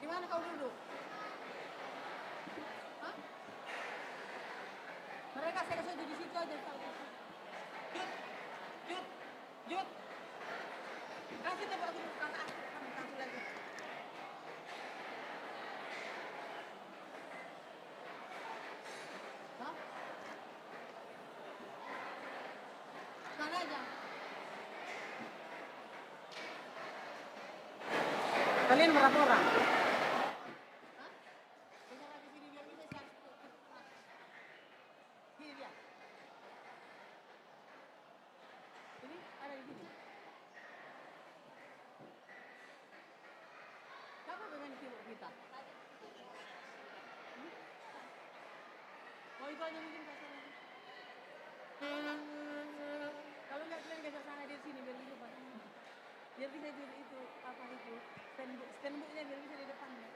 Di mana kau duduk? Hah? Mereka saya kasih di situ aja. Jut, Jut, Jut. Kasih tepuk aku kakak. Satu lagi. Hah? Sana aja. Kalian berapa orang? Hah? Bentar lagi sini biar bisa siap. Sini dia. Ini ada di sini. Siapa pegang kilo kita? Oh itu aja mungkin kasar lagi. Kalau nggak kalian geser sana di sini biar bisa pasang. Biar bisa itu apa itu standbooknya biar bisa di depannya.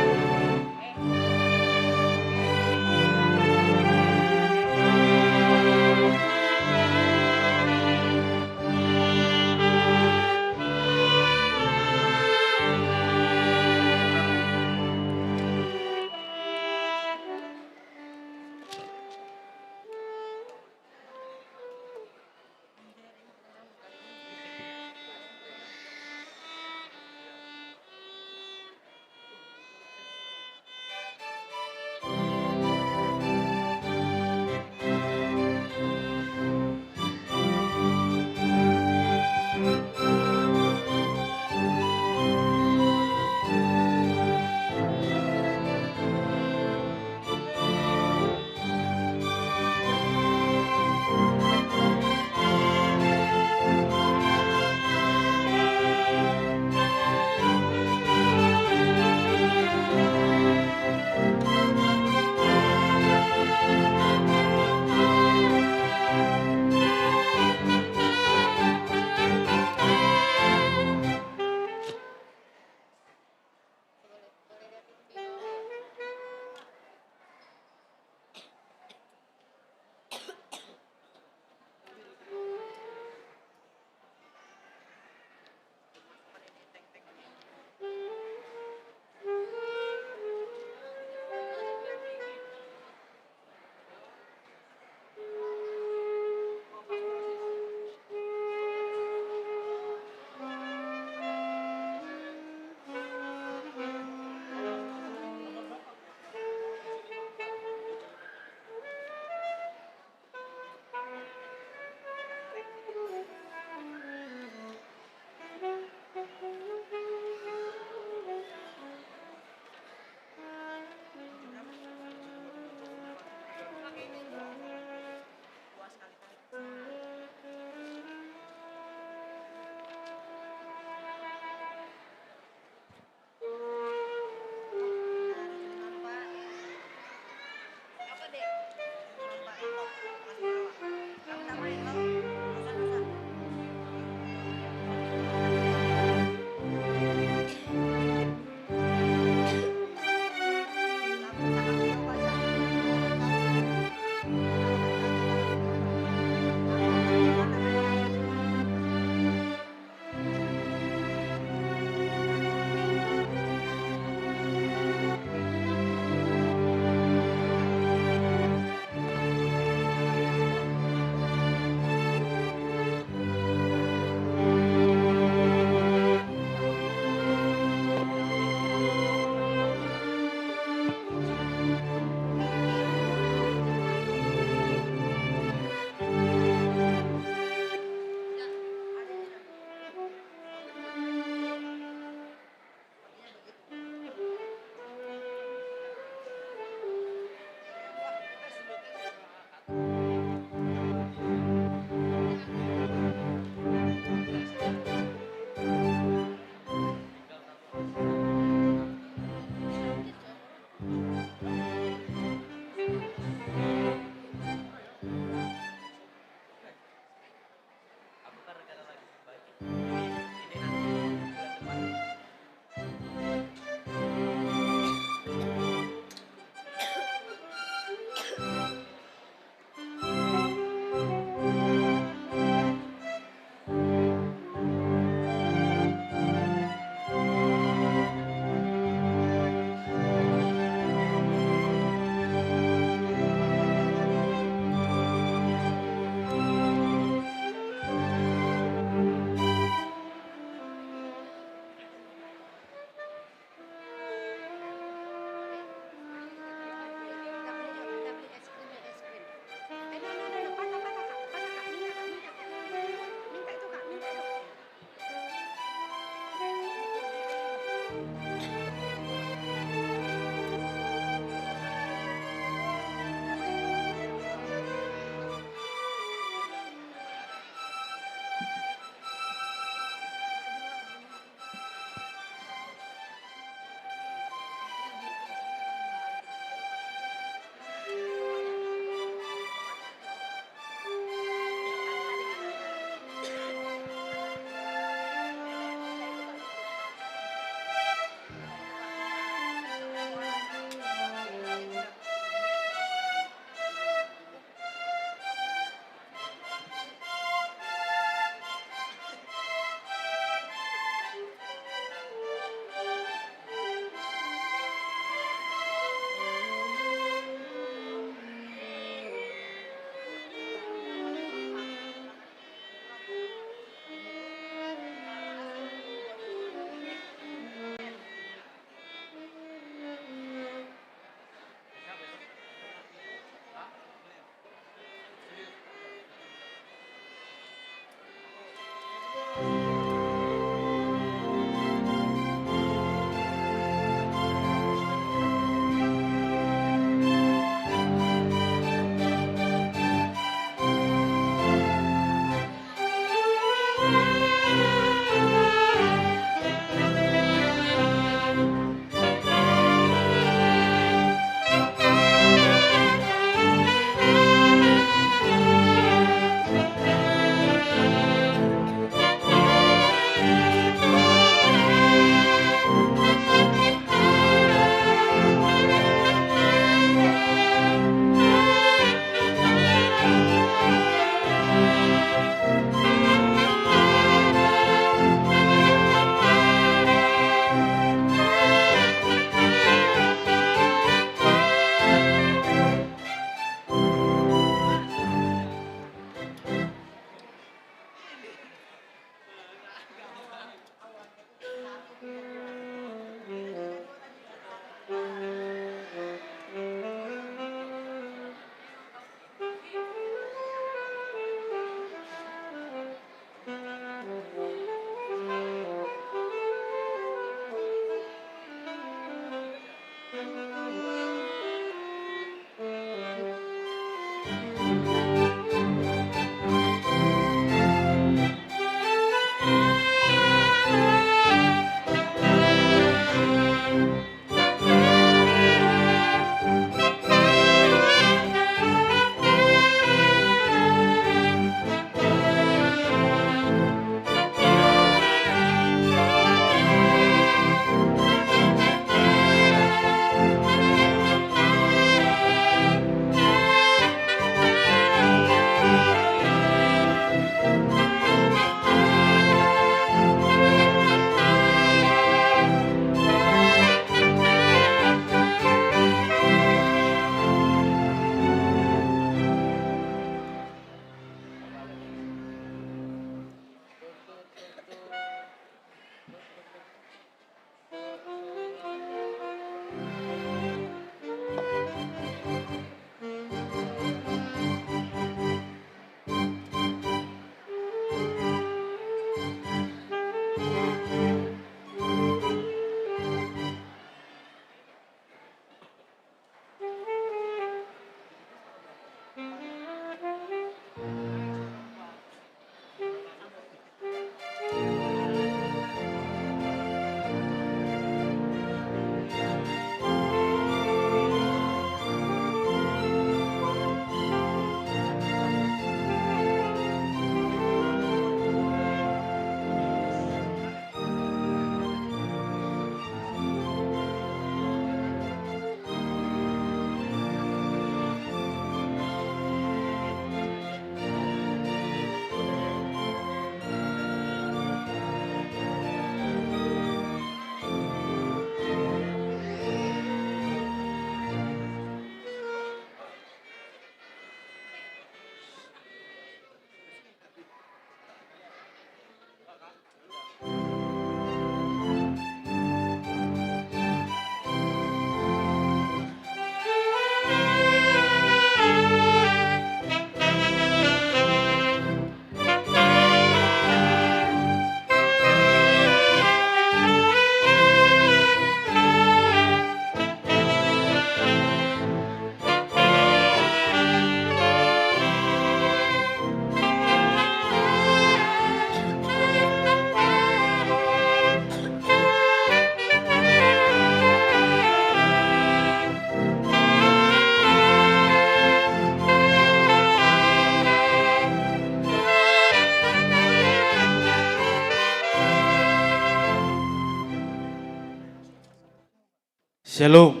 Shalom.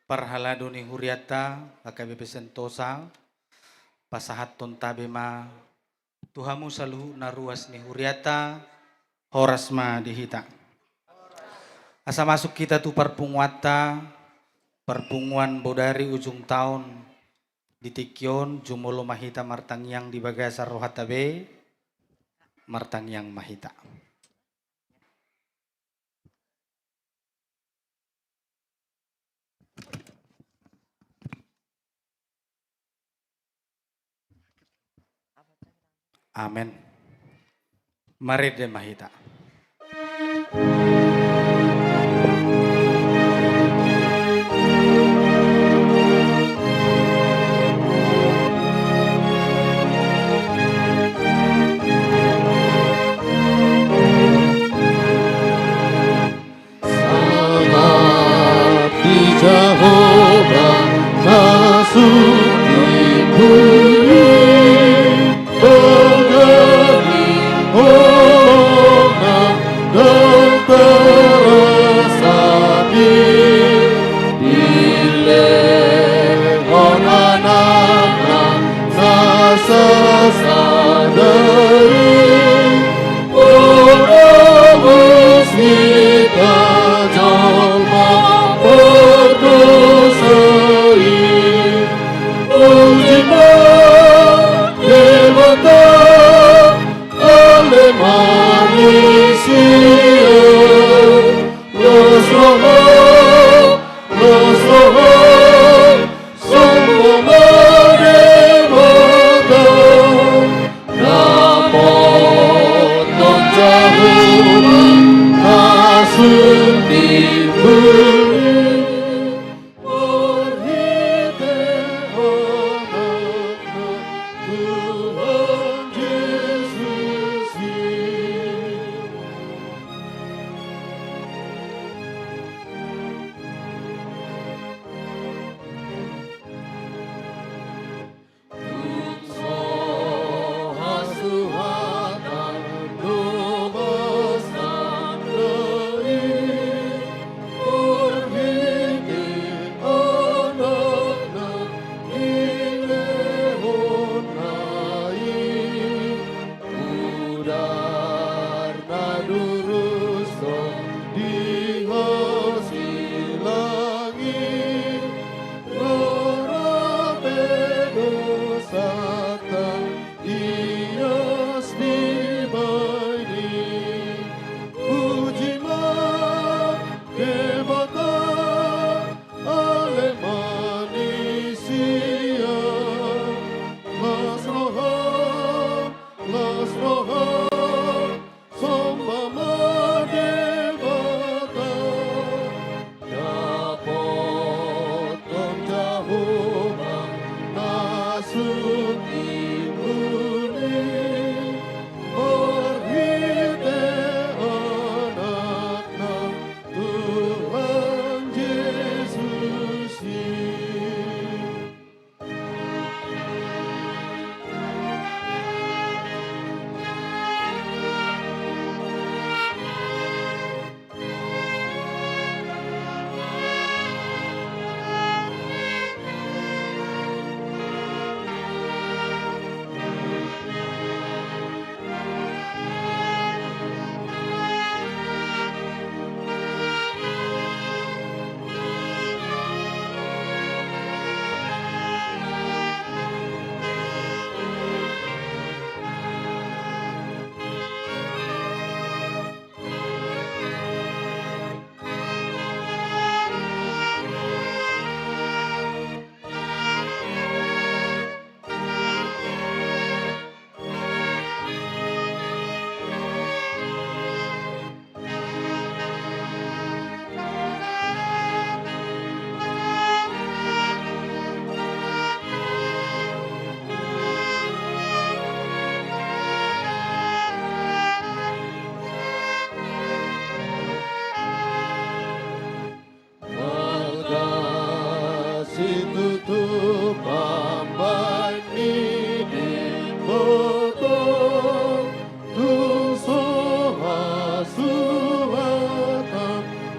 Parhaladuni huriata, AKBP Sentosa, pasahat tonta bema, Tuhamu saluhu naruas ni huriata, horasma dihita. Asa masuk kita tu perpunguata, perpunguan bodari ujung tahun, di Tikyon, Jumolo Mahita Martangyang di Bagasar Rohatabe, Martangyang Mahita. Amin. Mari de Mahita. Jehovah masuk di bumi, mengenai orang dan teresapi dilehon anak-anak nasa sadari orang kita jalma berdosai ujima dewata oleh manusia los roho semua dewata namun non jauh masuk di bumi.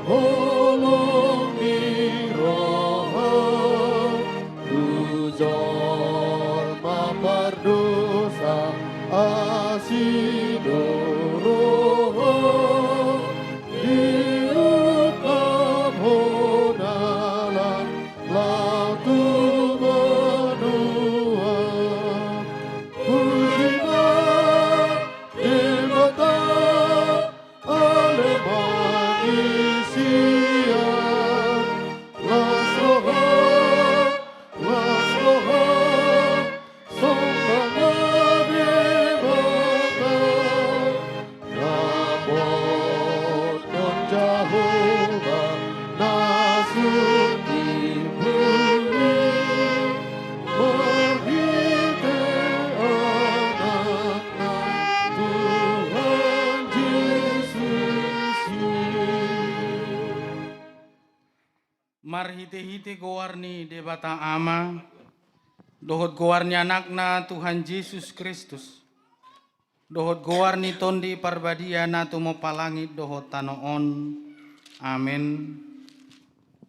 Oh asido roho diutam hodalan lautu benua pujiman demata ale magisia lasroha sombang demata nabot non Jehovah nasut di bumi berhite anaknya Tuhan Yesus. Marhite-hite gowarni debata ama, dohot gowarni anakna Tuhan Yesus Kristus. Dohot gowarni tondi parbadia na tumo palangit dohot tanoon. Amin.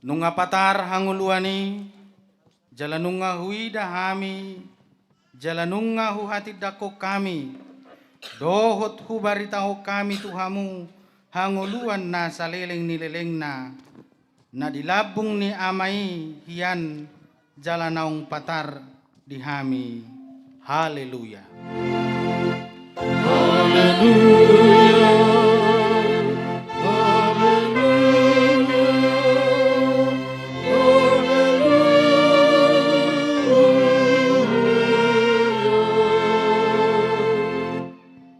Nunga patar hanguluani, jalanunga huida hami, jalanunga huhati dako kami, dohot hubaritaho kami Tuhamu, hanguluan na saleleng nileleng na dilabung ni amai hian jalanaung patar di hami. Haleluya. Haleluya, haleluya, haleluya.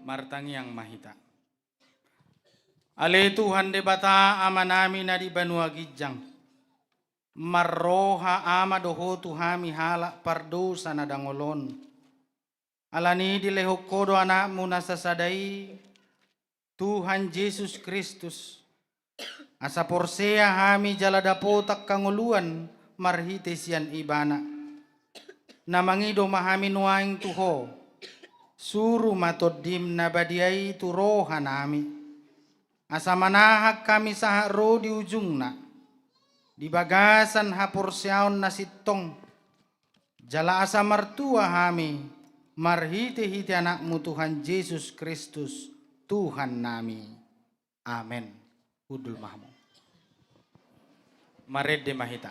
Martangi yang mahita. Ale Tuhan debata ama nami na di banua gijang. Marroha ama doho tuhami hala pardosa na dangolon. Alani dilehok kodo anakmu nasasadai Tuhan Yesus Kristus. Asa porsea hami jaladapotak kanguluan marhite sian ibana. Namangido mahami nuaing tuho. Suru matodim nabadiai turoha nami. Asa manahak kami saharo di ujungna. Di bagasan hapursiaon na sitong. Jala asa martua hami. Marhite-hite anakmu Tuhan Yesus Kristus. Tuhan nami. Amin. Udul mahmu. Marede mahita.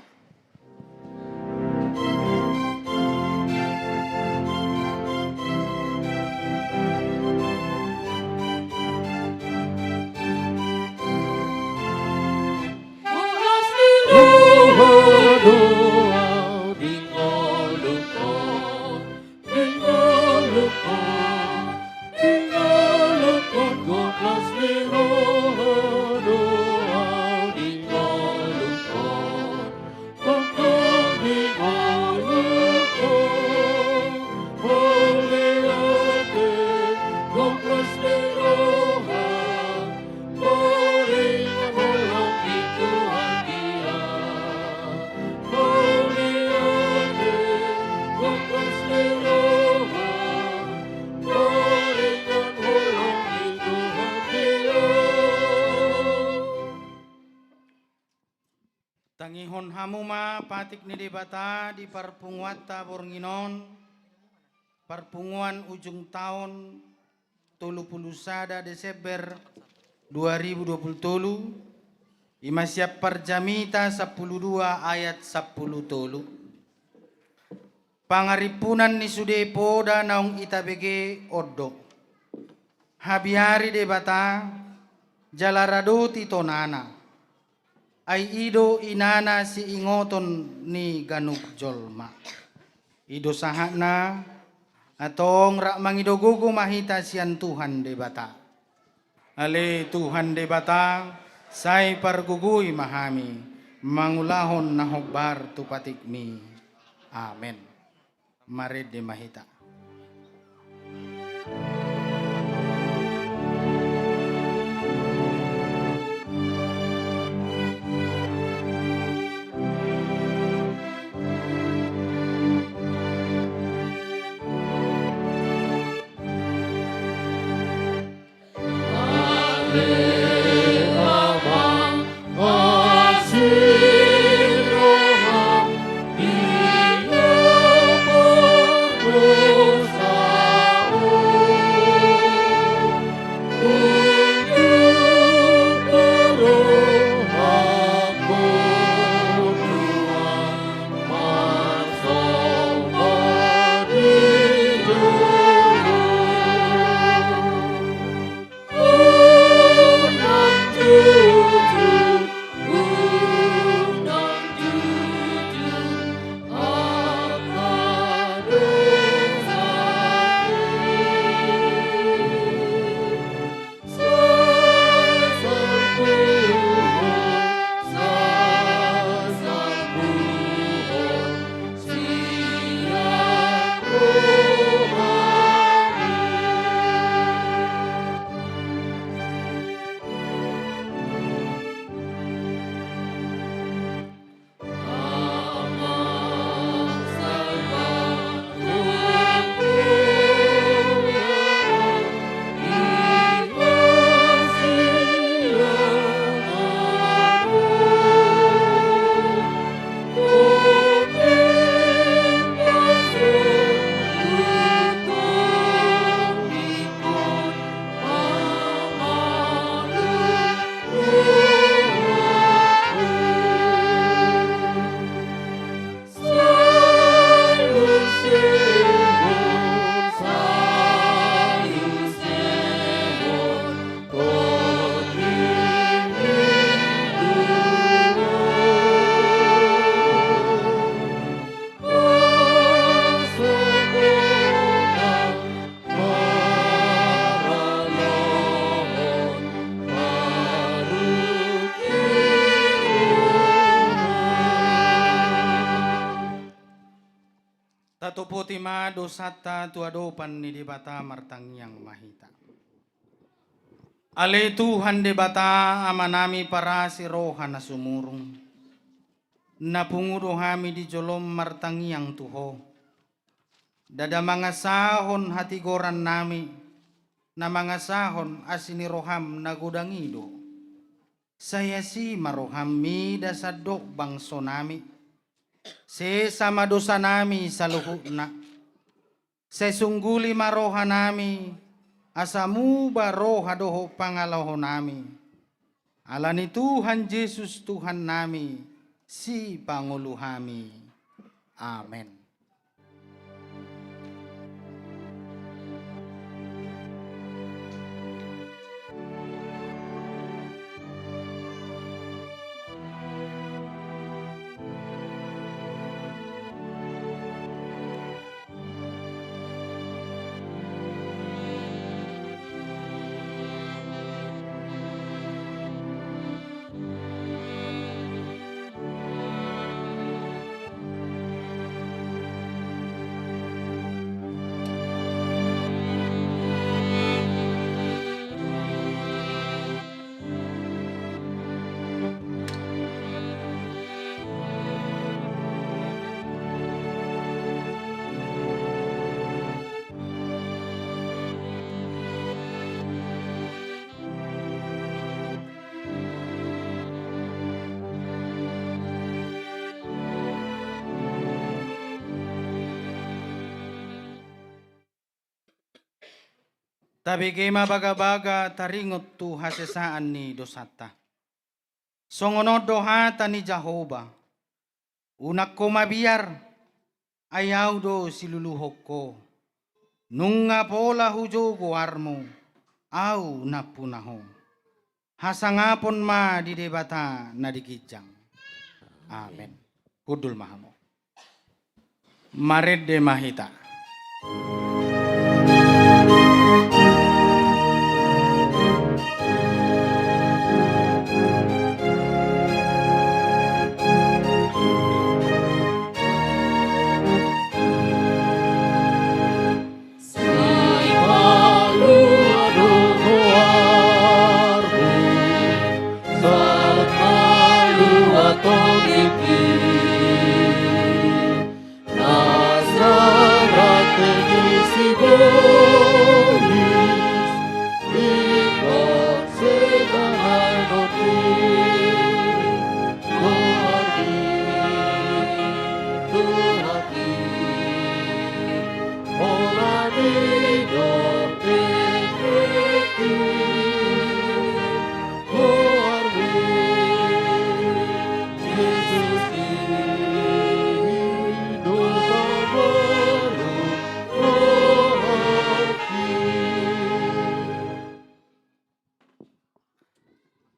Tangihon hamuma patik ni debata di parpunguata bornginon parpunguan ujung tahun 31 Desember 2020 ima siap parjamita 12 ayat 10 tolu pangaripunan ni sudepo da naung itabege oddo habiari debata jalarado titonana ay ido inana si ingoton ni ganuk jolma. Ido sahana atong rak mangidogugo mahita sian Tuhan debata. Ale Tuhan debata say pargugui mahami mangulahon na hobbar tupatikmi. Amen. Mare de mahita. Roha Potima dosata tuadopan ni debata martang yang mahita. Ale Tuhan debata amanami para si roha na sumurung. Napungudo hami di jolom martang yang tuho. Dada mga sahon hatigoran nami. Na mga sahon asini roham nagudangido. Saya si maroham mi dasadok bangso nami. Se sama dosa nami sa luhuna. Se sungguli maroha nami. Asamu baroha doho pangalaho nami. Ala ni Tuhan Yesus Tuhan nami. Si panguluhami. Amen. Tabi kay mabaga-baga taringot tu hasesaan ni dosata. Songonod dohata ni Jehovah. Unak ko mabiar, ayaw do siluluhok ko. Nung nga pola hujo guarmo, aw napunaho. Hasangapon ma di debata na dikijang. Amen. Kudul mahamo. Mared de mahita.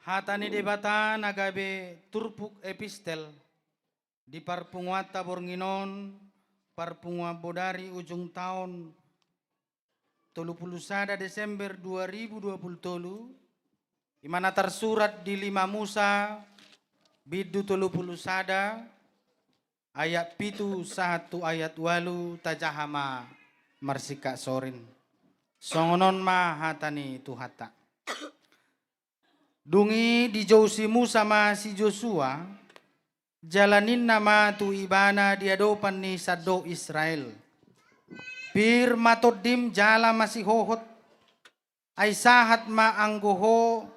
Hatani debata nagabe turpuk epistel di parpunguata bornginon parpungua bodari ujung tahun 31 Desember 2020 imana tersurat di 5 Musa bidu 31 ayat pitu 1 ayat 8 tajahama marsika sorin songonon ma hatani tuhata. Dungi di Jausi Musa ma si Joshua, jalanin nama tu ibana di adopan ni sado Israel. Pir matodim jala masih hohot, ay sahat ma anggoho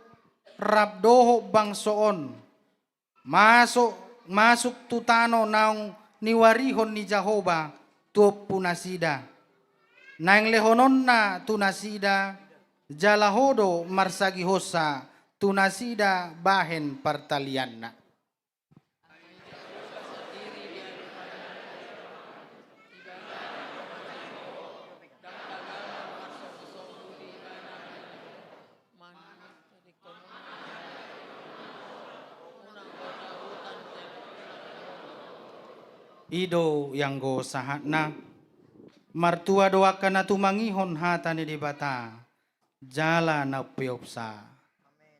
rabdoho bangsoon. Masuk tutano naung niwarihon ni Jehovah tu punasida. Naing lehonon na tunasida, jalahodo marsagi hosa, tunasida bahen pertalianna. Ido yang go sahatna martua doakan na tumangihon hata ni dibata jala na piopsa.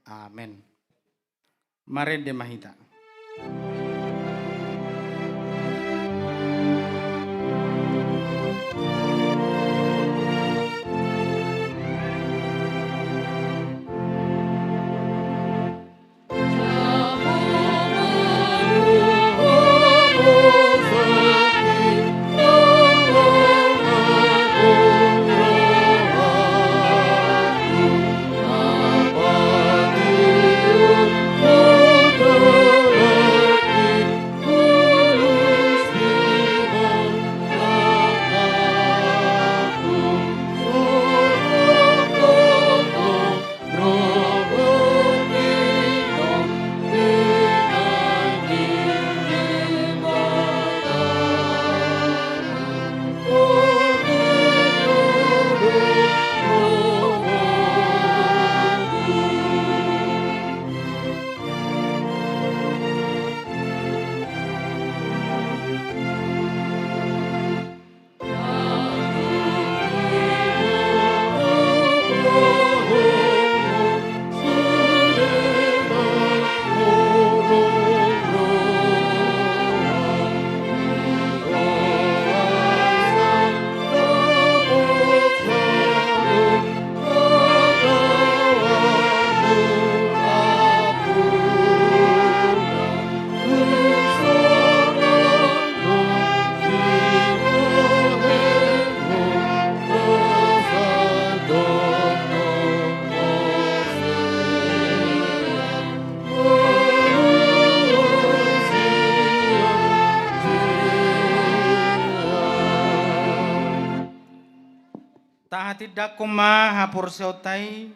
Amen. Mared de mahita. Atid dakon ma hapor seotai.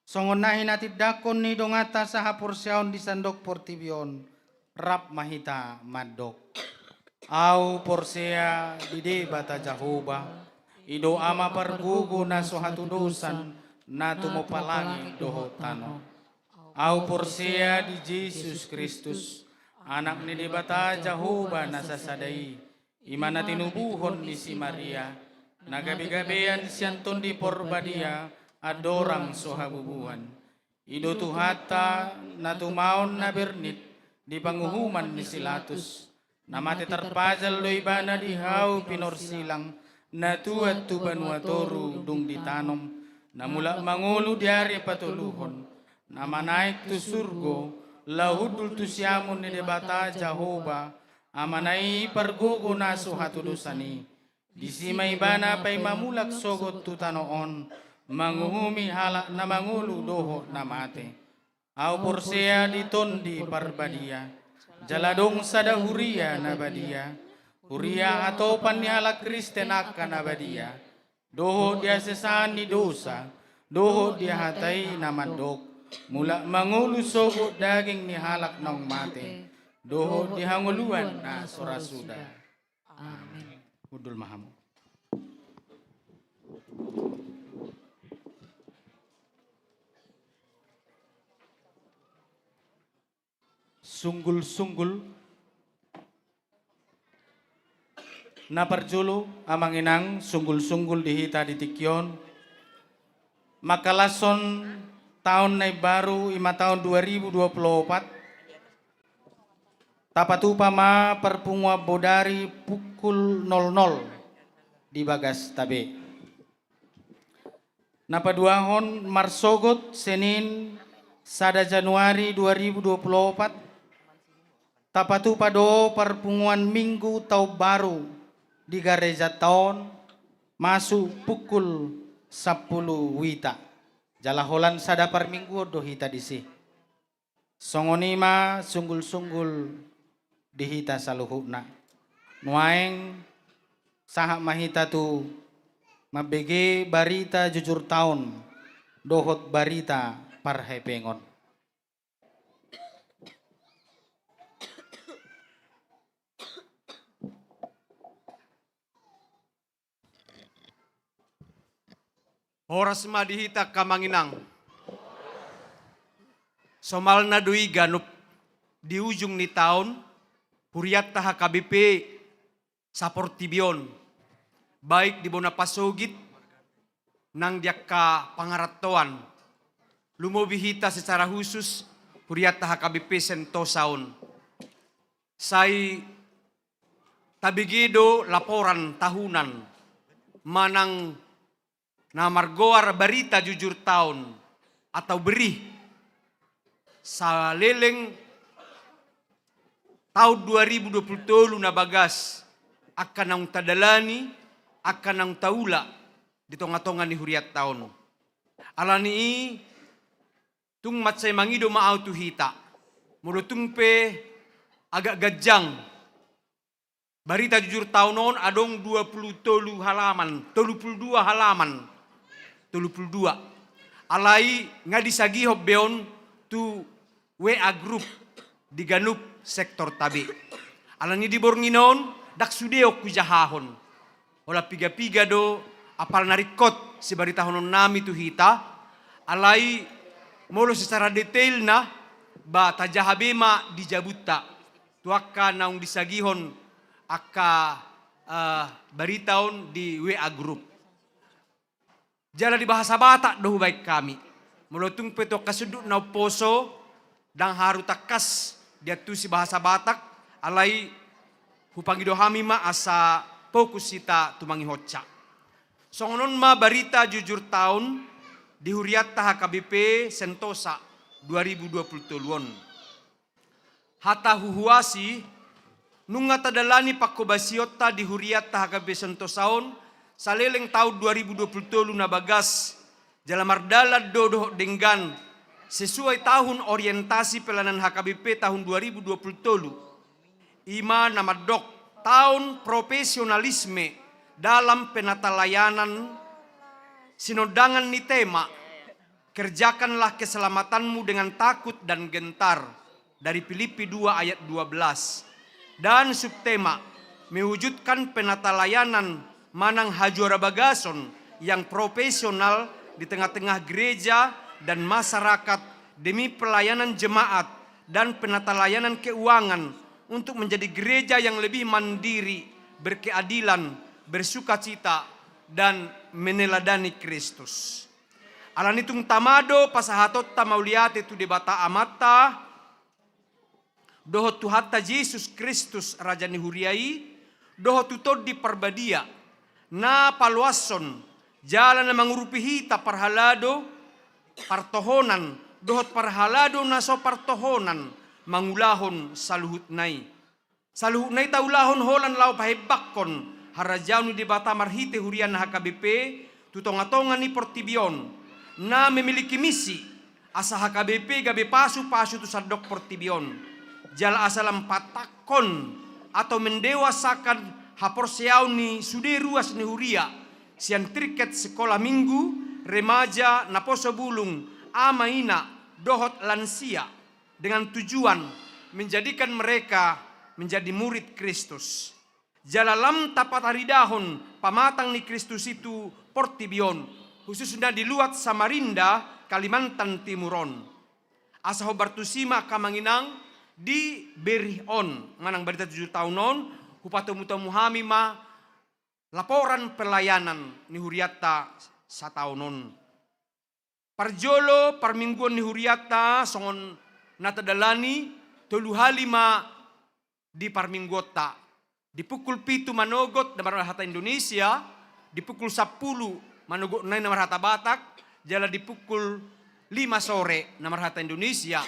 Songonahin atid dakon ni dongata sa hapor seon di sandok portibion. Rap mahita madok. Au porsea dide bata Jahoba. Ido ama pergugu na sohatu dosan na tumopalangi doho tano. Au porsea di Yesus Kristus. Anak ni di bata Jahoba na sasadai. Imana tinubuhon ni si Maria. Nagabi-gabian siyanton di porbadia. Adorang sohabubuhan. Ido tuhata na tumaon na bernit. Di panguhuman ni Silatus. Namate terpajal lo ibana di hau pinorsilang. Na tuat tu banuatoru dung ditanom. Na mula mangulu diari patuluhon. Na manaik tu surgo. Lahudul tu siamun ni debata Jahoba. Amanai pergugo na suhatu dosani. Di sima ibana pay mamulak sogot tu tanoon. Manguhumi halak na mangulu doho na mate. Au porsea ditondi parbadia. Jaladong sada huria na badia. Huria atau panihala Kristen akan abadia. Doho dia sesani dosa. Doho dia hatai na mandok. Mula mangulu sogot daging ni halak nong mate. Doho dihanguluan na surasuda. Amin. Udul maham. Sunggul-sunggul na parjulo amang inang sunggul-sunggul dihita di tikyon makalason tahun na baru 5 tahun 2024 tapatupa ma perpungwa bodari pukul 00 di Bagas Tabe napaduahon marsogot Senin sada Januari 2024 tapatu pado perpunguan minggu tau baru di gereja tahun masuk pukul 10 wita. Jalaholan sada per minggu dohita disi. Songonima sunggul-sunggul dihita saluhukna. Nuaeng sahak mahita tu mabege barita jujur tahun dohot barita parhepengon. Horas madihita kamanginang. Somal na dui ganup di ujung ni tahun huriat taha KBP saportibion baik di bona pasogit nang diaka pangaratoan lumobihita secara khusus huriat taha KBP sentosaun. Sai tabigido laporan tahunan manang na margoar barita jujur tahun atau beri sa leleng tahun 2020 na bagas akan nang tadalani akan nang taula di tonga-tonga ni huriat tahun. Alani tung matsay mangido maaw tuhita murutung pe agak gajang barita jujur tahun non adong 20 halaman 32 halaman 32. Alai ngadisagi hobbeon tu WA group di ganup sektor tabi. Alani di bornginon dak sudeo kujahahon. Ola piga-piga do apal narikot si barita honon nami tu hita. Alai molo secara detail na ba tajahabema di jabuta. Tuaka naung disagihon aka baritaon di WA group. Jala di bahasa Batak doh baik kami. Melotung peto kasudut na poso dan haru takas dia tu si bahasa Batak alai hupangido hami ma asa fokus sita tumangi hoca. Songonon ma barita jujur tahun di huriat taha KBP Sentosa 2020 hata huhuasi nunga tadalani pakobasiota di huriat taha KBP Sentosaon saleleng tahun 2020 na bagas jalamardala dodo denggan sesuai tahun orientasi pelayanan HKBP tahun 2020 ima namadok tahun profesionalisme dalam penata layanan Sinodangan ni tema, kerjakanlah keselamatanmu dengan takut dan gentar. Dari Filipi 2 ayat 12. Dan subtema, mewujudkan penata layanan manang hajora bagason yang profesional di tengah-tengah gereja dan masyarakat demi pelayanan jemaat dan penata layanan keuangan untuk menjadi gereja yang lebih mandiri, berkeadilan, bersukacita, dan meneladani Kristus. Alanitung tamado pasahatot tamauliate tu debata amata doho Tuhatta Yesus Kristus Raja ni huriai, doho tutod di parbadia, na paluason, jalan na mangurupihita parhalado, partohonan, dohot parhalado na so partohonan, mangulahon saluhut nai. Saluhut nai taulahon holan lau pahebakkon, harajaw ni debata marhite hurian na HKBP, tutongatongan ni Portibion, na memiliki misi, asa HKBP gabe pasu-pasu tu sadok Portibion. Jala asalam patakon atau mendewasakan haporseau ni sude ruas ni huria sian triket sekolah minggu remaja naposo bulung amaina dohot lansia dengan tujuan menjadikan mereka menjadi murid Kristus. Jala lam tapat haridahon pamatang ni Kristus itu Portibion khususnya di luat Samarinda Kalimantan Timuron. Asa hobartusima kamanginang di Berihon manang berita 7 tahunon hupatemu hami ma laporan pelayanan ni huriata sataunon. Parjolo parmingguan ni huriata songon natadalani tolu halima di parminggota. Di pukul 7 manogot na marahata Indonesia, di pukul 10 manogot na marahata Batak, jala di pukul 5 sore na marahata Indonesia.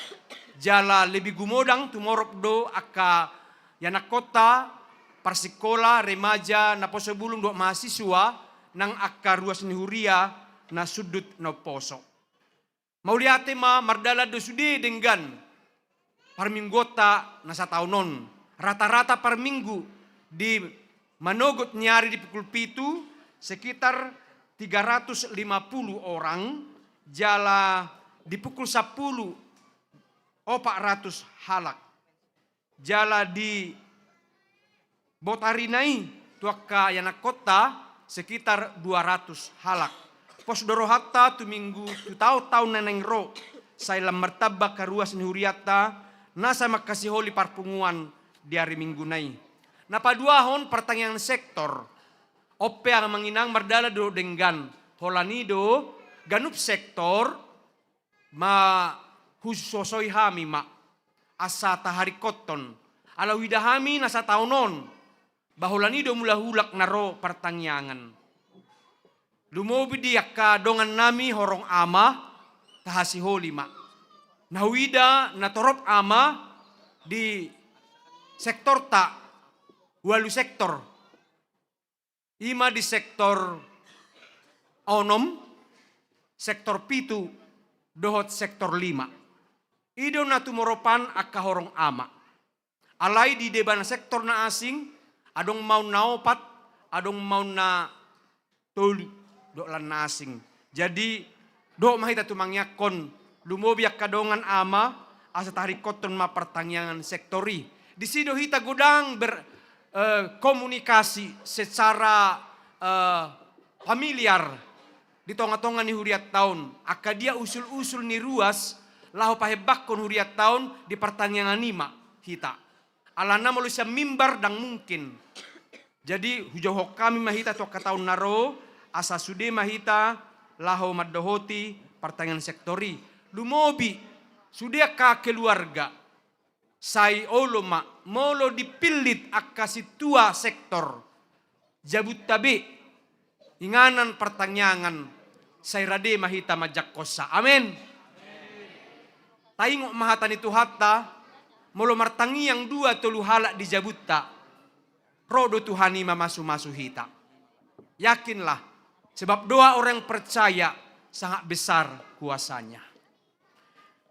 Jala lebih gumodang tumorop do aka yanak kota parsikola remaja na poso bulung do mahasiswa nang aka ruas ni huria na sudut no poso. Mauliate ma mardala do sude denggan parminggota na sa taunon. Rata-rata per minggu di manogot nyari di pukul 7 sekitar 350 orang. Jala di pukul 10 400 halak. Jala di Botarinai tuaka yanak kota sekitar 200 halak. Pos dorohatta tu minggu tu tahun neneng ro saya martabak karuas ni huriata nasa makasih holi parpunguan di hari minggu nai. Napaduahon pertanyaan sektor ope ang manginang mardala do denggan holanido ganup sektor ma husosoy hami ma asa tahari koton alawida hami nasa taunon bahulanido mula hulak naro pertanyaan lumobi diak dongan nami horong ama tahasi holi ma nahwida natorop ama di sektor ta walu sektor ima di sektor onom sektor 7 dohot sektor 5 ido na tumoropan akka horong ama. Alay di deban sektor na asing, adong mau naopat, adong mau na tol do lan na asing. Jadi do mahita tumangyakon lumobiak kadongan ama asa tarikoton ma pertanyaan sektori. Di sido hita gudang berkomunikasi secara familiar di tonga-tonga ni huriat tahun. Akka dia usul-usul ni ruas lahu pahebak kon huriat tahun di pertanyaan nima hita. Alana malusia mimbar dang mungkin. Jadi hujau kami mahita to tahun naro asa sude mahita lahu maddohoti pertanyaan sektori. Lumobi sudia ka keluarga. Sai oloma molo dipilit akka situa sektor. Jabut tabe inganan pertanyaan sai rade mahita majak kosa. Amin. Taingok mahatan itu hatta molo martangi yang 2 tolu halak di jabutta rodo Tuhani mamasu-masu hita. Yakinlah sebab doa orang percaya sangat besar kuasanya.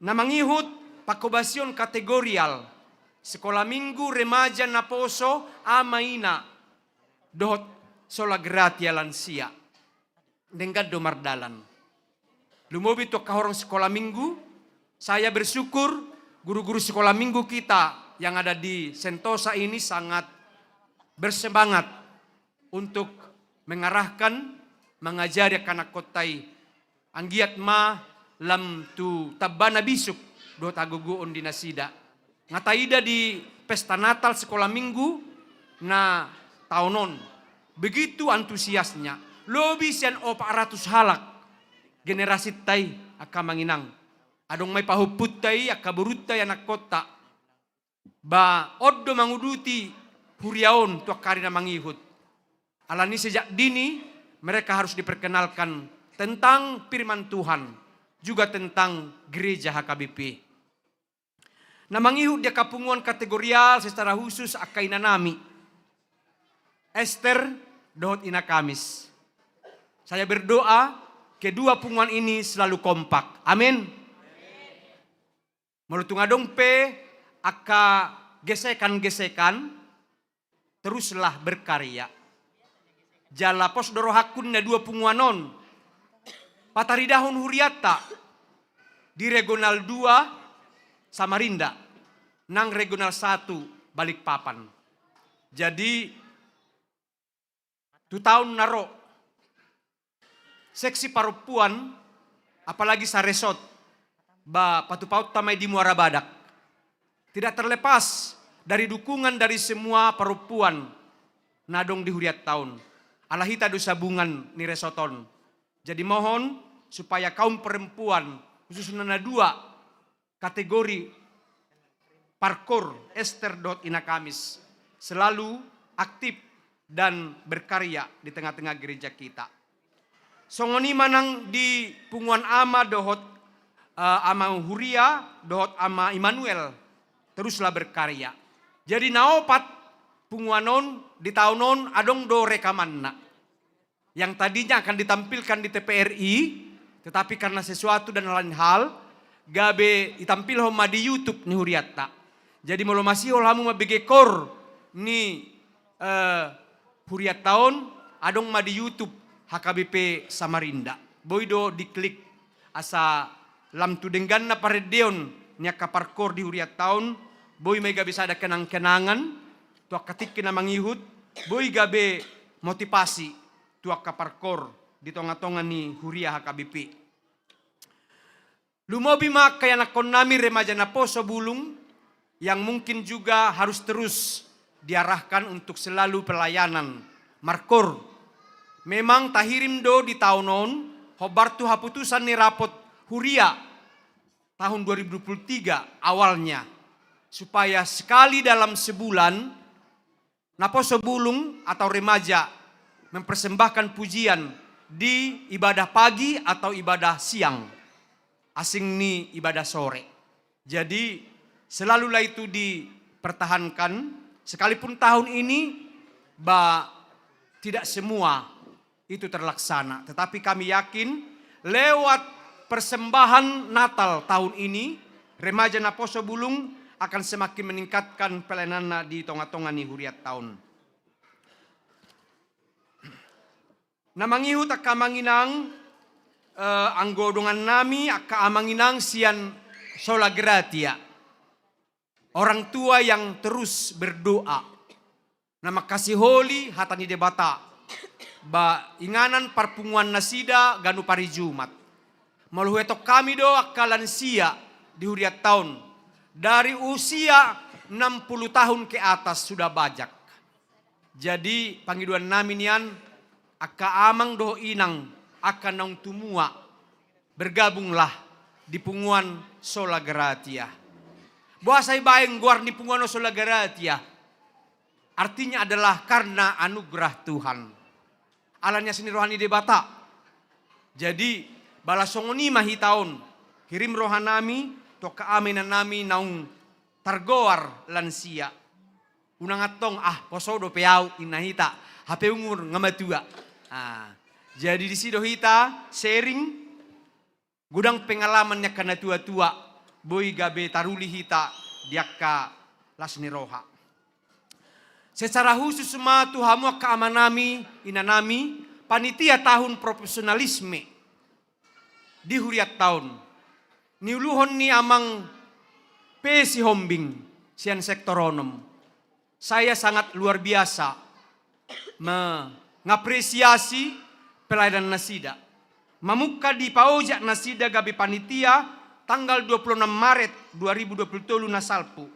Namangihut pakobasion kategorial sekolah minggu remaja naposo amaina dohot sola gratia lansia. dengan domar dalan. Lumobi to kahorong sekolah minggu, saya bersyukur guru-guru sekolah minggu kita yang ada di Sentosa ini sangat bersemangat untuk mengarahkan, mengajari anak kotai anggiat ma lam tu tabana bisuk do taguguon di nasida. Ngataida di pesta Natal sekolah minggu na tahunon. Begitu antusiasnya. Lobi sian 400 halak generasi tai aka manginang. Adong may pahuput tai aka burut tai anak kota. Ba oddo manguduti huriaon tu akarina mangihut. Alani sejak dini mereka harus diperkenalkan tentang firman Tuhan, juga tentang gereja HKBP. Nah mangihut dia kapunguan kategorial secara khusus akaina nami. Esther dohot ina Kamis. Saya berdoa kedua punguan ini selalu kompak. Amin. Melutung adong pe aka gesekan-gesekan teruslah berkarya. Jala pos doro hakun na dua punguanon. Pataridahon huriata di regional 2 Samarinda, nang regional 1 Balikpapan. Jadi, 2 tahun naro, seksi parupuan, apalagi sa resort, ba patupaut tamay di Muara Badak. Tidak terlepas dari dukungan dari semua parupuan, nadong di huriat tahun. Alahita do sabungan ni resoton. Jadi mohon supaya kaum perempuan, khususnya na 2 kategori parkour Esther ina Kamis selalu aktif dan berkarya di tengah-tengah gereja kita. Songoni manang di punguan ama dohot ama Huria dohot ama Immanuel teruslah berkarya. Jadi naopat punguanon di tahunon adong do rekamanna yang tadinya akan ditampilkan di TPRI, tetapi karena sesuatu dan lain hal gabe itampil homa di YouTube ni huriatta. Jadi malo masih olamu mabegekor ni huriat tahun adong ma di YouTube HKBP Samarinda. Boydo diklik asa lam tu denggan na paredeon nya kaparkor di huriat tahun. Boy may gabe sada kenang-kenangan tuak ketik kina mangihut. Boy gabe motivasi tuak kaparkor di tonga-tonga ni huria HKBP. Lumobi mak kaya nakon nami remaja na Poso Bulung yang mungkin juga harus terus diarahkan untuk selalu pelayanan markor. Memang tahirim do di tahunon hobartu haputusan ni rapot huria tahun 2023 awalnya supaya sekali dalam sebulan na Poso Bulung atau remaja mempersembahkan pujian di ibadah pagi atau ibadah siang. Asing ni ibadah sore. Jadi selalulah itu dipertahankan. Sekalipun tahun ini tidak semua itu terlaksana. Tetapi kami yakin lewat persembahan Natal tahun ini remaja na Poso Bulung akan semakin meningkatkan pelayanan di tonga-tonga ni huriat tahun. Namangihut akamanginang anggodongan nami aka amanginang sian sola gratia. Orang tua yang terus berdoa. Nama kasih holi hatani debata. Ba inganan parpunguan nasida ganu pari Jumat. Maluhetok kami do aka lansia di huriat tahun. Dari usia 60 tahun ke atas sudah bajak. Jadi panggiduan nami nian aka amang do inang akan nang tumua bergabunglah di punguan sola gratia. Buasai baeng guar di punguan sola gratia. Artinya adalah karena anugerah Tuhan. Alanya seni rohani debata. Jadi balasongoni mahitaon kirim rohanami to kaaminan nami naung targoar lansia. Unang atong posodo peau inahita hape umur ngamatua. Jadi di sido hita sharing gudang pengalamannya karena tua-tua boy gabe taruli hita diakka lasni roha. Secara khusus semua Tuhamu kaamanami inanami panitia tahun profesionalisme di huriat tahun. Niuluhon ni amang pesi hombing sian sektoronom. Saya sangat luar biasa mengapresiasi pelayanan Nasida. Mamuka di paojak Nasida gabi panitia tanggal 26 Maret 2020 nasalpu.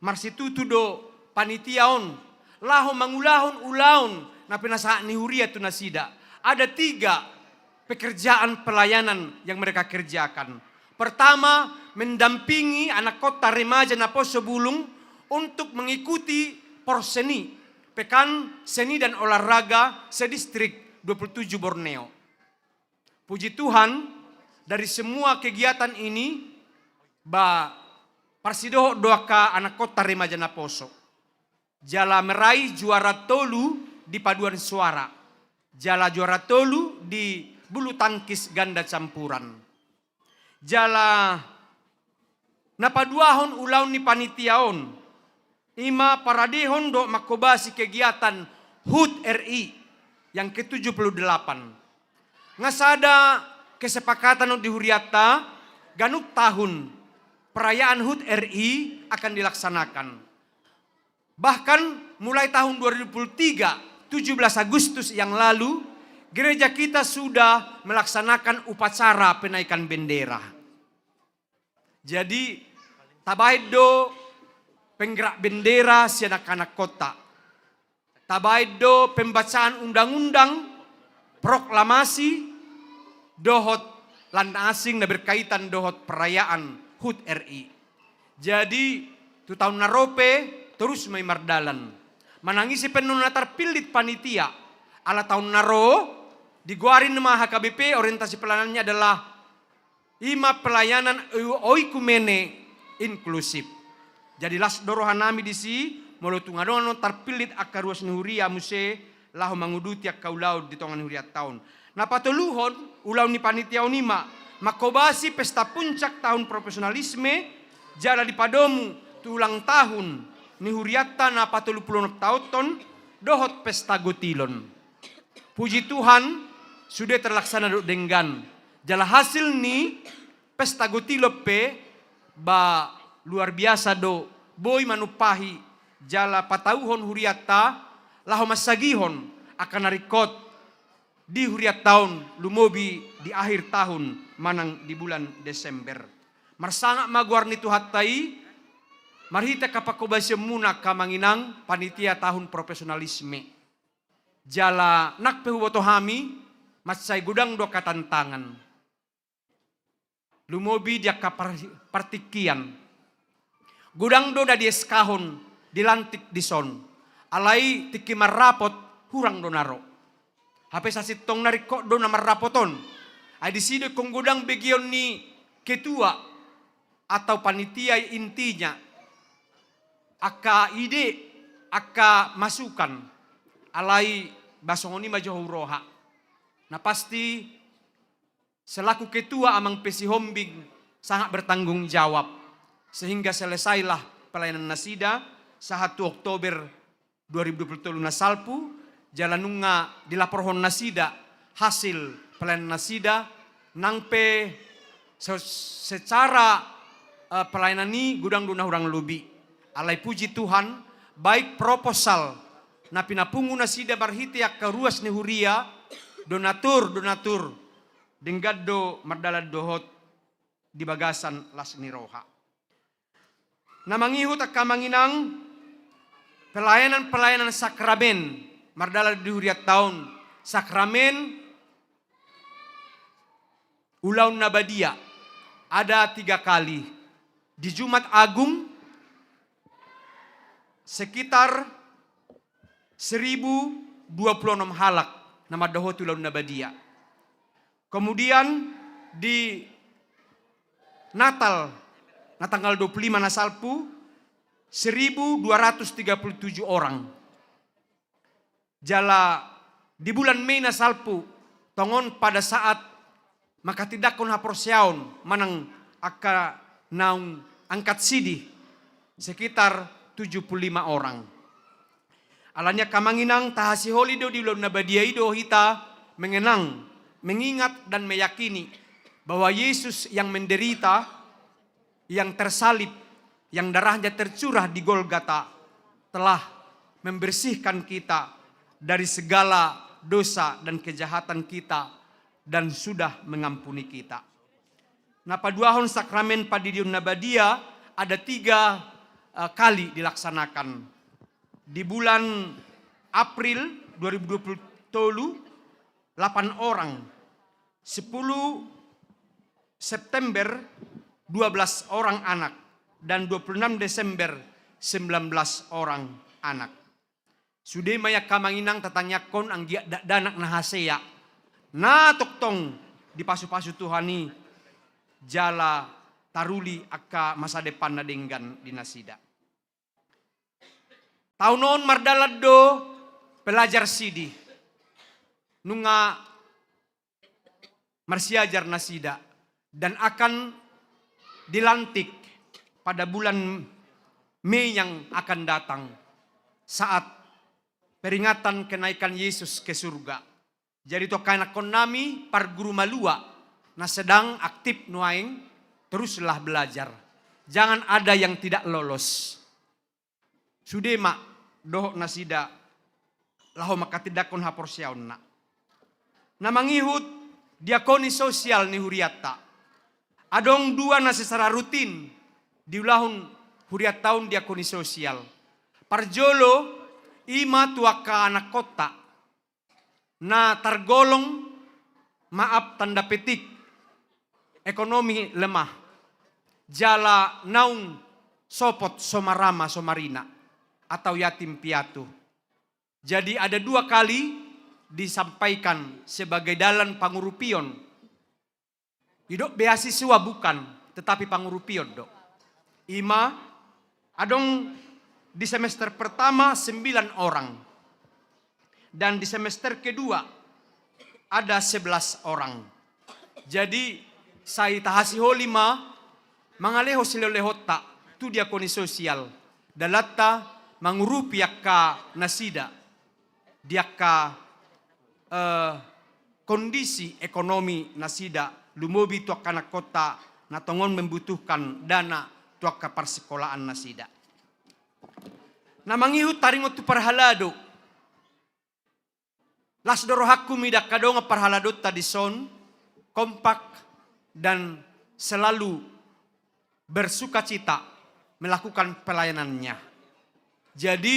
Marsitutu do panitia on. Laho mangulahon ulaon na pinasaan ni huria tu Nasida. Ada 3 pekerjaan pelayanan yang mereka kerjakan. Pertama, mendampingi anak kota remaja Naposo Bulung untuk mengikuti porseni, pekan seni dan olahraga sedistrik 27 Borneo. Puji Tuhan, dari semua kegiatan ini, Parsidoho doaka anak kota remaja Naposo. Jala meraih juara tolu di paduan suara. Jala juara tolu di bulu tangkis ganda campuran. Jala napaduahon ulaun ni panitiaon. Ima paradehon do makobasi kegiatan HUT RI yang ke-78. Ngasada kesepakatan di Huriata ganuk tahun perayaan HUT RI akan dilaksanakan. Bahkan mulai tahun 2023, 17 Agustus yang lalu, gereja kita sudah melaksanakan upacara penaikan bendera. Jadi tabaido penggerak bendera si anak-anak kota. Tabaido pembacaan undang-undang, proklamasi, dohot land asing na berkaitan dohot perayaan HUT RI. Jadi tu tahun narope terus may mardalan. Manangisi penunatar pilit panitia. Ala tahun naro diguarin nama HKBP orientasi pelayanannya adalah ima pelayanan oikumene inklusif. Jadi las dorohan nami di si molo tungadono tarpilit akaruas nuhuria muse lahu manguduti akaulau di tongan huria tahun. Napatuluhon ulau ni panitia unima makobasi pesta puncak tahun profesionalisme jala di padomu tulang tahun ni huriata napatulupulon tahun dohot pesta gotilon. Puji Tuhan sudah terlaksana dengan jala hasil ni pesta gotilope ba luar biasa do boy manupahi jala patauhon huriata laho masagihon akan narikot di huriat tahun lumobi di akhir tahun manang di bulan Desember. Marsanga maguarni tuhatai marhita kapakobasya muna kamanginang panitia tahun profesionalisme. Jala nakpehubotohami matsay gudang do katantangan. Lumobi dia kapartikian. Gudang do da dieskahon dilantik dison. Alai tiki marapot hurang do naro. Hape sasitong nariko do na marapoton. Ay disido kung gudang begion ni ketua atau panitia intinya. Aka ide, aka masukan. Alai basongoni majohuroha. Na pasti selaku ketua amang pesihombing sangat bertanggung jawab. Sehingga selesailah pelayanan Nasida sa 1 Oktober 2020 nasalpu jalanunga dilaporhon Nasida hasil pelayanan Nasida nangpe secara pelayanan ini gudang duna hurang lubi. Alai puji Tuhan baik proposal na pinapungu Nasida barhiti ak karuas ni huria donatur denggado mardala dohot di bagasan las niroha. Namangihut ak kamanginang pelayanan sakramen mardala di huriat tahun sakramen ulaun nabadia ada 3 kali di Jumat Agung sekitar 1026 halak nama dohot ulaun nabadia. Kemudian di Natal na tanggal 25 nasalpu 1237 orang. Jala di bulan Mei nasalpu tongon pada saat makatidakon haporsiaon manang aka naung angkat sidi sekitar 75 orang. Alanya kamanginang tahasi holido di bulan nabadia ido hita mengenang, mengingat dan meyakini bahwa Yesus yang menderita, yang tersalib, yang darahnya tercurah di Golgota telah membersihkan kita dari segala dosa dan kejahatan kita dan sudah mengampuni kita. Nah, paduahon sakramen padidion nabadia ada 3 kali dilaksanakan. Di bulan April 2020 8 orang, 10 September 12 orang anak, dan 26 Desember 19 orang anak. Sude maya kamanginang tatanyakon ang danak na haseya. Na toktong di pasu-pasu Tuhani jala taruli akka masa depan na denggan di nasida. Tahun noon mardalado pelajar sidi. Nunga marsiajar nasida. Dan akan dilantik pada bulan Mei yang akan datang saat peringatan kenaikan Yesus ke surga. Jadi to kanakon nami par guru malua na sedang aktif nuaing teruslah belajar. Jangan ada yang tidak lolos. Sudema doh nasida laho makatidakon haporsyaon na. Namangihut diakoni sosial ni huriata. Adong 2 na secara rutin di ulahun huriat tahun diakoni sosial. Parjolo ima tuaka anak kota na tergolong maaf tanda petik ekonomi lemah. Jala naung sopot somarama somarina atau yatim piatu. Jadi ada 2 kali disampaikan sebagai dalan pangurupion. Hidup beasiswa bukan, tetapi pangurupion dok. Ima, adong di semester pertama 9 orang. Dan di semester kedua ada 11 orang. Jadi saya tahasiho 5, mangaleho silolehota, tu diakoni sosial. Dalatta mangurupi akka nasida. Diakka kondisi ekonomi nasida. Lumobi tuak anak kota na tongon membutuhkan dana tuak kapar sekolahan nasida. Namangihut taringot tu parhalado. Las dorohaku midak kadonga parhalado tadison kompak dan selalu bersuka cita melakukan pelayanannya. Jadi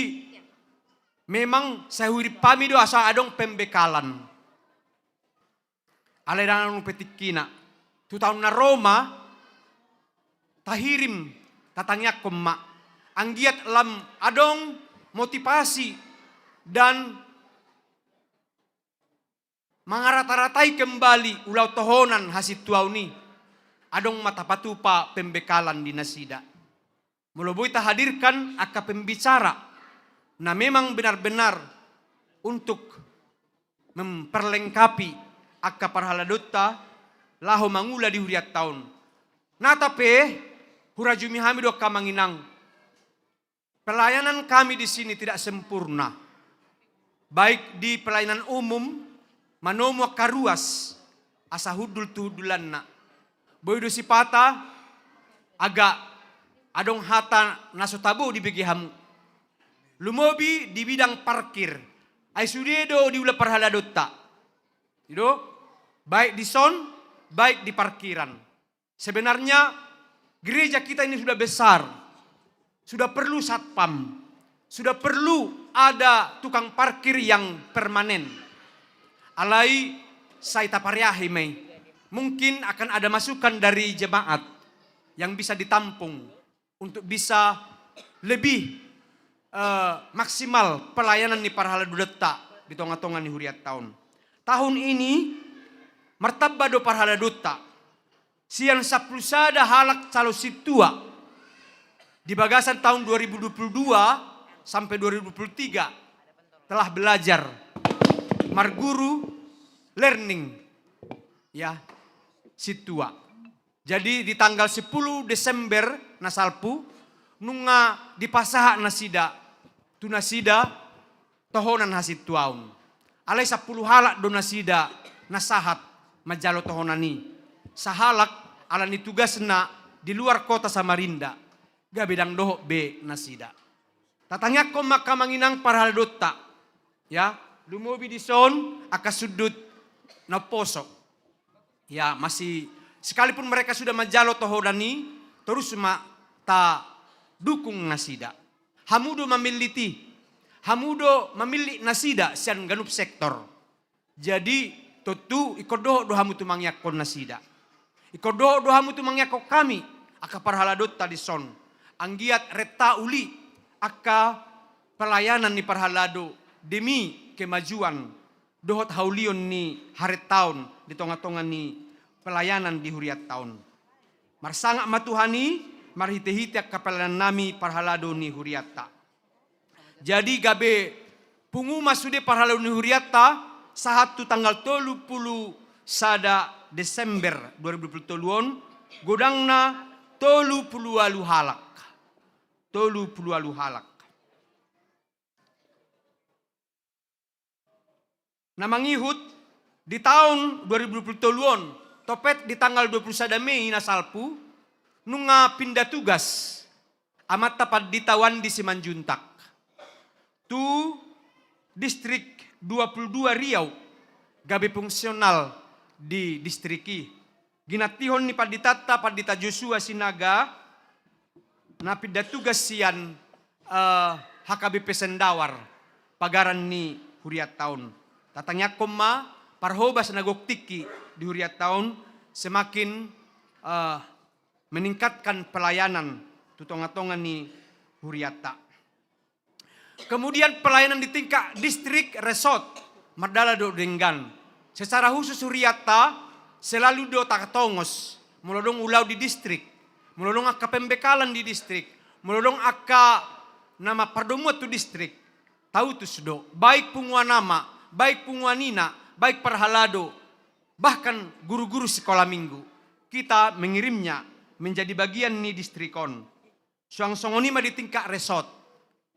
memang saya hurip pami do asa adong pembekalan. Aledan petikina. Tu tahun na Roma tahirim tatangyak koma. Anggiat lam adong motivasi dan mangarata-ratai kembali ulau tohonan hasit tuau ni. Adong matapatupa pembekalan di nasida. Mulubui hadirkan akka pembicara na memang benar-benar untuk memperlengkapi akka parhaladota laho mangula di huriat tahun. Nah tapi hurajumi hami do kamanginang. Pelayanan kami di sini tidak sempurna. Baik di pelayanan umum manomo karuas asa hudul tuhudulanna. Boydo sipata agak adong hata nasotabu di begihamu. Lumobi di bidang parkir. Ay sudedo di ula parhaladota. Itu baik di son, baik di parkiran. Sebenarnya gereja kita ini sudah besar. Sudah perlu satpam. Sudah perlu ada tukang parkir yang permanen. Alai saya tapariahi mei. Mungkin akan ada masukan dari jemaat yang bisa ditampung untuk bisa lebih maksimal pelayanan di parhaladutta di tonga-tonga di huriat tahun. Tahun ini martabado parhaladutta sian saplusada halak calo situa di bagasan tahun 2022 sampai 2023 telah belajar marguru learning ya situa. Jadi di tanggal 10 Desember nasalpu nunga di pasaha nasida tu nasida tohonan hasit tuaun. Alai 10 halak do nasida nasahat majalo tohonani. Sahalak alani tugasna di luar kota Samarinda. Gabedang doho be nasida. Tatanya ko makamanginang parhaldotta. Ya, lumobi di son akasudut na poso. Ya, masih sekalipun mereka sudah majalo tohodani, terus ta dukung nasida. Hamudo memiliti, hamudo memilih nasida sian ganup sektor. Jadi tentu ikodoh dohamu tu mangyakon nasida. Ikodoh dohamu tu mangyakon kami aka parhaladot tadi son. Anggiat reta uli aka pelayanan ni parhalado demi kemajuan dohot haulion ni haret tahun di tonga-tonga ni pelayanan di huriat tahun. Marsangak matuhani marhite-hite kapelanan nami parhalado ni huriata. Jadi gabe punguma sude parhalado ni huriata saat tu tanggal 30 sada Desember 2020 godangna 30 halak. 30 halak. Namangihut di tahun 2020 topet di tanggal 21 Mei nasalpu nunga pindah tugas amat tapat ditawan di Simanjuntak. Tu distrik 22 Riau gabe fungsional di distriki. Ginatihon ni paditata padita Joshua Sinaga na pindah tugas sian HKBP Sendawar pagaran ni huriat tahun. Tatanya koma parhobas nagoktiki di huriat tahun semakin meningkatkan pelayanan tutonga-tonga ni huriata. Kemudian pelayanan di tingkat distrik resort Mardala do Denggan. Secara khusus huriata selalu do takatongos mulodong ulau di distrik, mulodong akka pembekalan di distrik, mulodong akka nama pardomot tu distrik. Tahu tu sudo, baik pungua nama, baik punguanina, baik parhalado, bahkan guru-guru sekolah minggu. Kita mengirimnya menjadi bagian ni distrikon. Suang songonima di tingkat resort.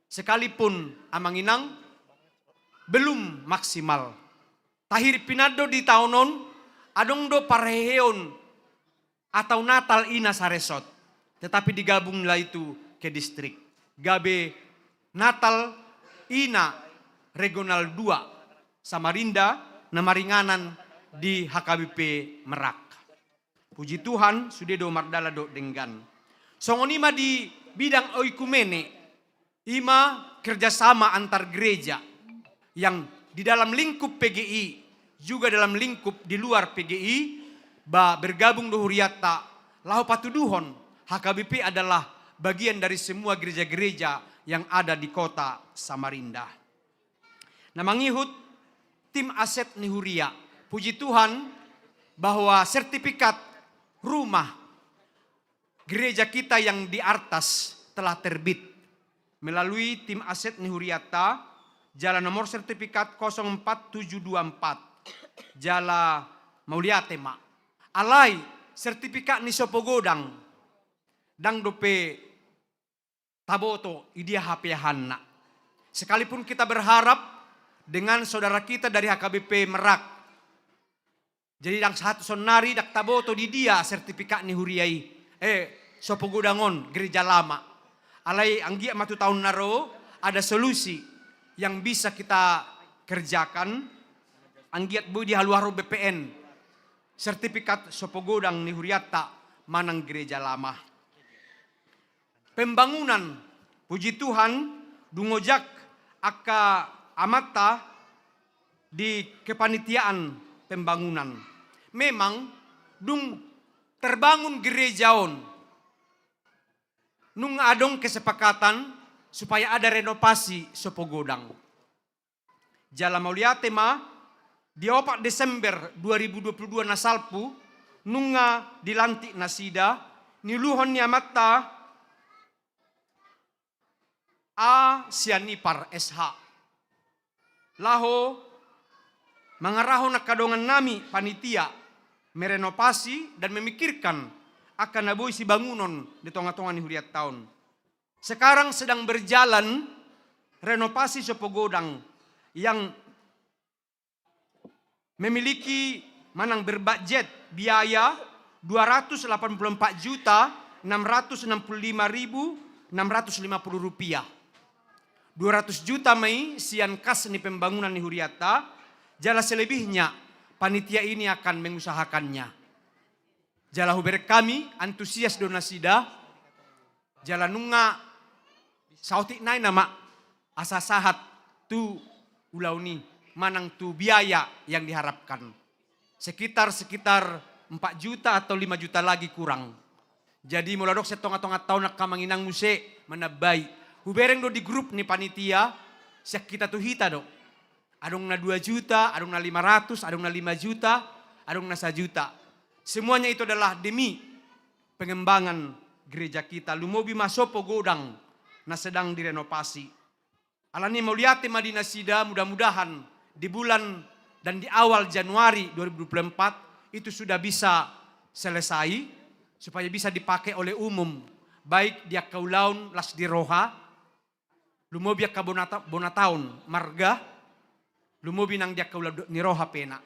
Sekalipun amanginang belum maksimal. Tahir pinado di tahunon, adong do pareheon atau Natal ina sa resort. Tetapi digabunglah itu ke distrik. Gabe Natal ina regional 2 Samarinda namaringanan di HKBP Merak. Puji Tuhan sudah do Mardala do Denggan. Songonima di bidang oikumene, ima kerjasama antar gereja yang di dalam lingkup PGI juga dalam lingkup di luar PGI bergabung do huriata. Lahu patuduhon HKBP adalah bagian dari semua gereja-gereja yang ada di kota Samarinda. Namangihut tim aset ni huria. Puji Tuhan bahwa sertifikat rumah gereja kita yang di Artas telah terbit melalui tim aset ni huriata jala nomor sertifikat 04724 jala Mauliatema. Alai sertifikat ni Sopogodang dang dope taboto idia hapiahanna. Sekalipun kita berharap dengan saudara kita dari HKBP Merak. Jadi dang satu sonari dak taboto di dia sertifikat ni huriai. Sopogodangon gereja lama. Alai anggia matu tahun naro ada solusi yang bisa kita kerjakan. Anggiat bu di haluaru BPN. Sertifikat Sopogodang ni huriata manang gereja lama. Pembangunan puji Tuhan dungojak aka amata di kepanitiaan pembangunan. Memang dung terbangun gerejaon. Nung adong kesepakatan supaya ada renovasi Sopogodang. Jala Mauliatema di 4 Desember 2022 nasalpu nunga dilantik nasida niluhon ni amata A Sianipar SH. Laho mengarahon nakadongan nami panitia merenovasi dan memikirkan akan naboy si bangunan di tonga-tonga ni huriat tahun. Sekarang sedang berjalan renovasi Sopogodang yang memiliki manang berbudget biaya 284.665.650 rupiah. 200 juta mai sian kas ni pembangunan ni Huriatta, jala selebihnya panitia ini akan mengusahakannya. Jala huber kami antusias donasida, jala nunga sautik nai nama asa sahat tu ulau ni manang tu biaya yang diharapkan. Sekitar 4 juta atau 5 juta lagi kurang. Jadi muladok setengah-tengah tahun nak kamanginang muse menabai. Hubereng do di grup ni panitia, siak kita tuh hita do. Adong na 2 juta, adong na 500, adong na 5 juta, adong na 1 juta. Semuanya itu adalah demi pengembangan gereja kita. Lumobi masopo godang na sedang direnovasi. Alani mauliate Madinah Sida, mudah-mudahan di bulan dan di awal Januari 2024 itu sudah bisa selesai supaya bisa dipakai oleh umum. Baik dia kaulaun las di roha, lumobi ka bonataun marga, lumobi nang dia kaula ni roha pena.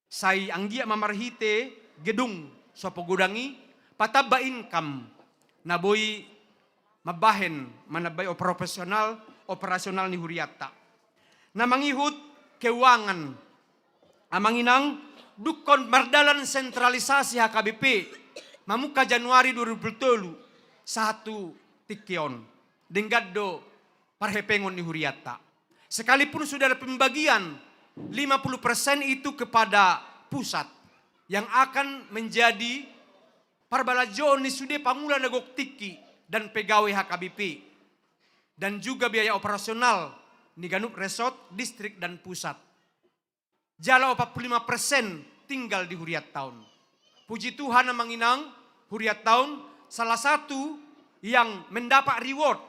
Sai anggia mamarhite gedung sopo godangi pataba income naboy mabahen manabay operasional ni Huriatta. Na mangihut keuangan amanginang dukon mardalan sentralisasi HKBP mamuka Januari 2020 satu tikion denggado parhepengon ni Huriatta. Sekalipun sudah ada pembagian 50% itu kepada pusat yang akan menjadi parbalajon ni sude pangula nagok tiki dan pegawai HKBP dan juga biaya operasional ni Ganup Resort, distrik dan pusat. Jala 45% tinggal di Huriattaun. Puji Tuhan manginang Huriattaun salah satu yang mendapat reward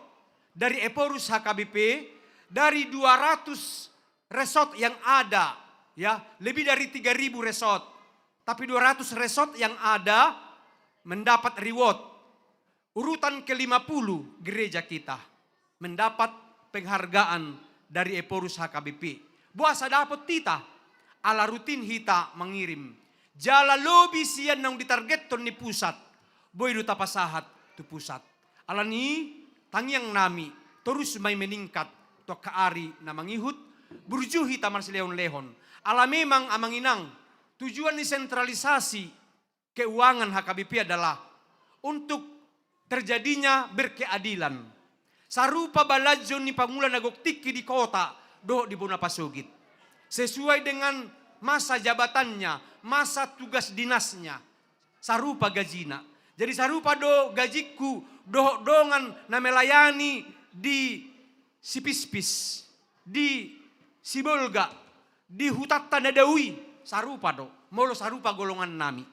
dari Eporus HKBP dari 200 resort yang ada, ya, lebih dari 3.000 resort. Tapi 200 resort yang ada mendapat reward. Urutan ke-50 gereja kita mendapat penghargaan dari Eporus HKBP. Buasa dapat tita, ala rutin hita mengirim. Jala lobi sian nang ditargeton ni pusat. Boy duta pasahat tu pusat. Ala ni tangyang nami terus may meningkat to kaari na mangihut burjuhi tamar sileon-lehon. Ala memang amanginang tujuan ni sentralisasi keuangan HKBP adalah untuk terjadinya berkeadilan. Sarupa balajo ni Pangulan Nagok-Tiki di kota do di Bonapasugit. Sesuai dengan masa jabatannya, masa tugas dinasnya. Sarupa gajina. Jadi sarupa do gajiku dongan na melayani di Sipispis, di Sibolga, di Hutatta Nadawi, sarupa do. Molo sarupa golongan nami.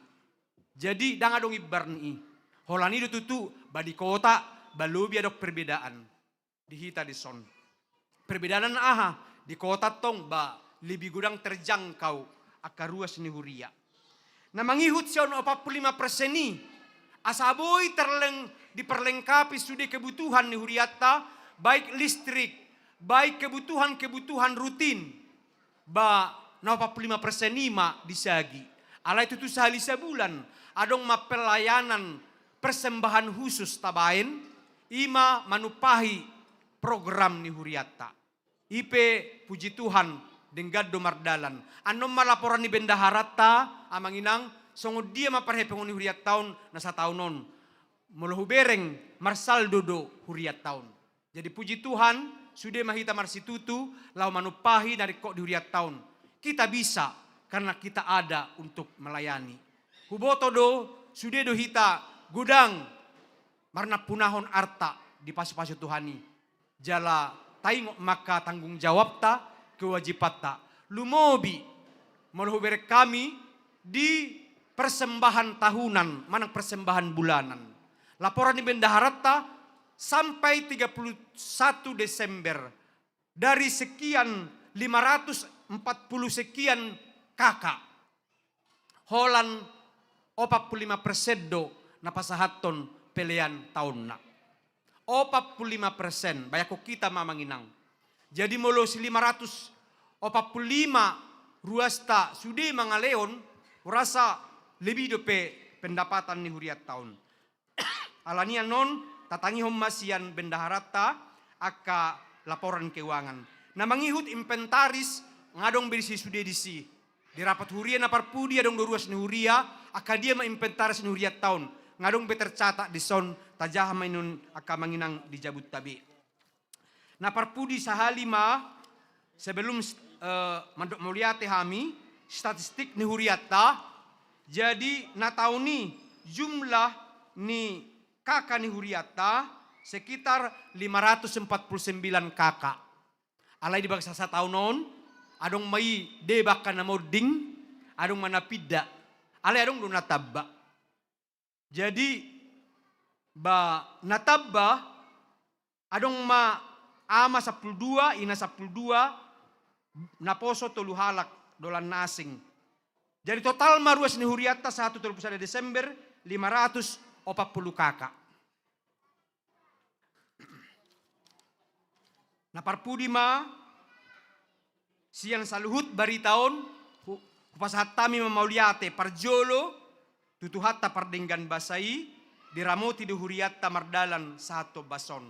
Jadi dangadong ibarni. Holani do tutu badi kota balubi adok perbedaan. Dihita di son. Perbedaan aha di kota tong ba lebih gudang terjangkau akaruas ni Huria. Na mangihut sion 45% ni asaboy diperlengkapi sudah kebutuhan ni Huriatta, baik listrik, baik kebutuhan rutin. Ba na 45% ni ma disagi. Ala itu tu sehali sebulan adong mapelayanan persembahan khusus tabain ima manupahi program ni Huriatta. Ipe puji Tuhan denggado mardalan. Anom malaporan ni Bendaharatta amanginang songod dia maparhepengon ni Huriattaun na sa taunon. Molohu bereng marsal dodo Huriattaun. Jadi puji Tuhan sudah mahita marsitutu lau manupahi dari kok di Huriattaun. Kita bisa karena kita ada untuk melayani. Huboto do sudah do hita gudang marna punahon arta di pasu-pasu Tuhani. Jala taingok maka tanggung jawab ta kewajiban ta. Lumobi molohuber kami di persembahan tahunan, manang persembahan bulanan. Laporan di Bendaharatta sampai 31 Desember dari sekian 540 sekian kakak. Holan 45% do napasahaton pelean tahun na. 45% bayako kita mamanginang. Jadi molo si 545 ruas ta sudah mangaleon rasa lebih dope pendapatan ni huriat tahun. Alania non tatangi masian bendaharata aka laporan keuangan. Na mangihut inventaris ngadong berisi sudah disi. Di rapat huria na parpudi adong doruas ni huria aka dia inventaris ni huriat tahun. Ngadong betercatat di son tajah mainun aka manginang di jabut tabi. Na parpudi sahalima sebelum mandok muliate hami statistik ni huriata jadi na tahun ni jumlah ni kakak ni huriata sekitar 549 kakak. Alai di bangsa sa tahun non adong mai debakan na moding adong manapida alai adong do natabba. Jadi ba natabba adong ma ama 12 ina 12 naposo tolu halak dolan nasing. Jadi total maruas ni huriata 1 Desember 540 kakak. Na parpudi ma siang saluhut bari taon kupasahat tami mamauliate parjolo tutuhatta pardenggan basai diramoti di huriata mardalan sato bason.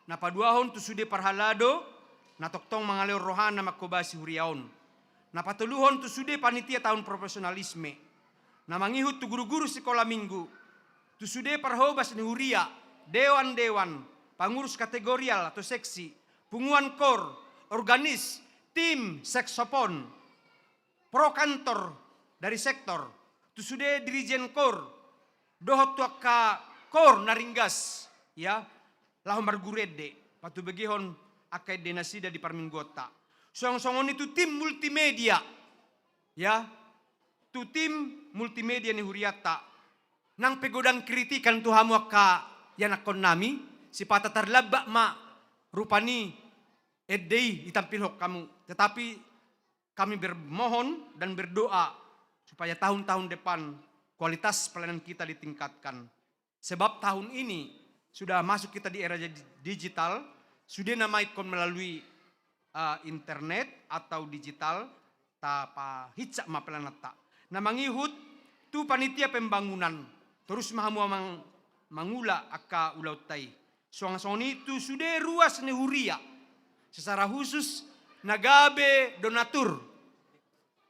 Na paduahon tu sude parhalado na toktong mangaleo rohana makobasi huriaon. Na patuluhon tu sude panitia tahun profesionalisme. Na mangihut tu guru-guru sekolah minggu. Tu sude parhobas ni huria, dewan-dewan, pengurus kategorial atau seksi, punguan kor, organis, tim, seksopon, pro kantor dari sektor, tu sude dirijen kor, dohot tuaka kor naringgas, ya, lahomar gurede, patu begihon akai denasida di parminggota. Song-songon itu tim multimedia, ya, tu tim multimedia ni huriata, nang pegodang kritikan tu hamu akka yanakon nami, si pata terlabak ma rupani edei ditampil kamu. Tetapi kami bermohon dan berdoa supaya tahun-tahun depan kualitas pelayanan kita ditingkatkan. Sebab tahun ini sudah masuk kita di era digital, sudah namaikon melalui internet atau digital, tapa hicak ma pelanata. Na mangihut tu panitia pembangunan terus mahamu mangula akka ulautai. Soang-soang itu sudah ruas ni huria. Secara khusus nagabe donatur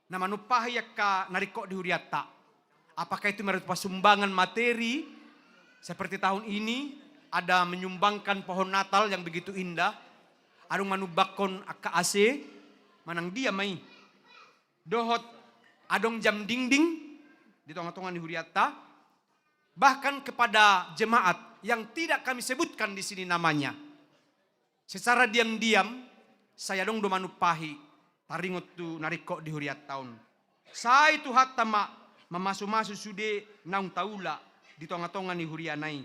na manupahaya ka nariko di huriata. Apakah itu merupakan sumbangan materi seperti tahun ini ada menyumbangkan pohon Natal yang begitu indah, adong manubakon akka AC manang dia mai dohot adong jam dinding di tengah-tengah di huriata, bahkan kepada jemaat yang tidak kami sebutkan di sini namanya. Secara diam-diam saya dong do manupahi taringot tu nariko di huriat tahun. Saya itu hatta memasu-masu sude naung taula di tonga-tonga ni hurianai.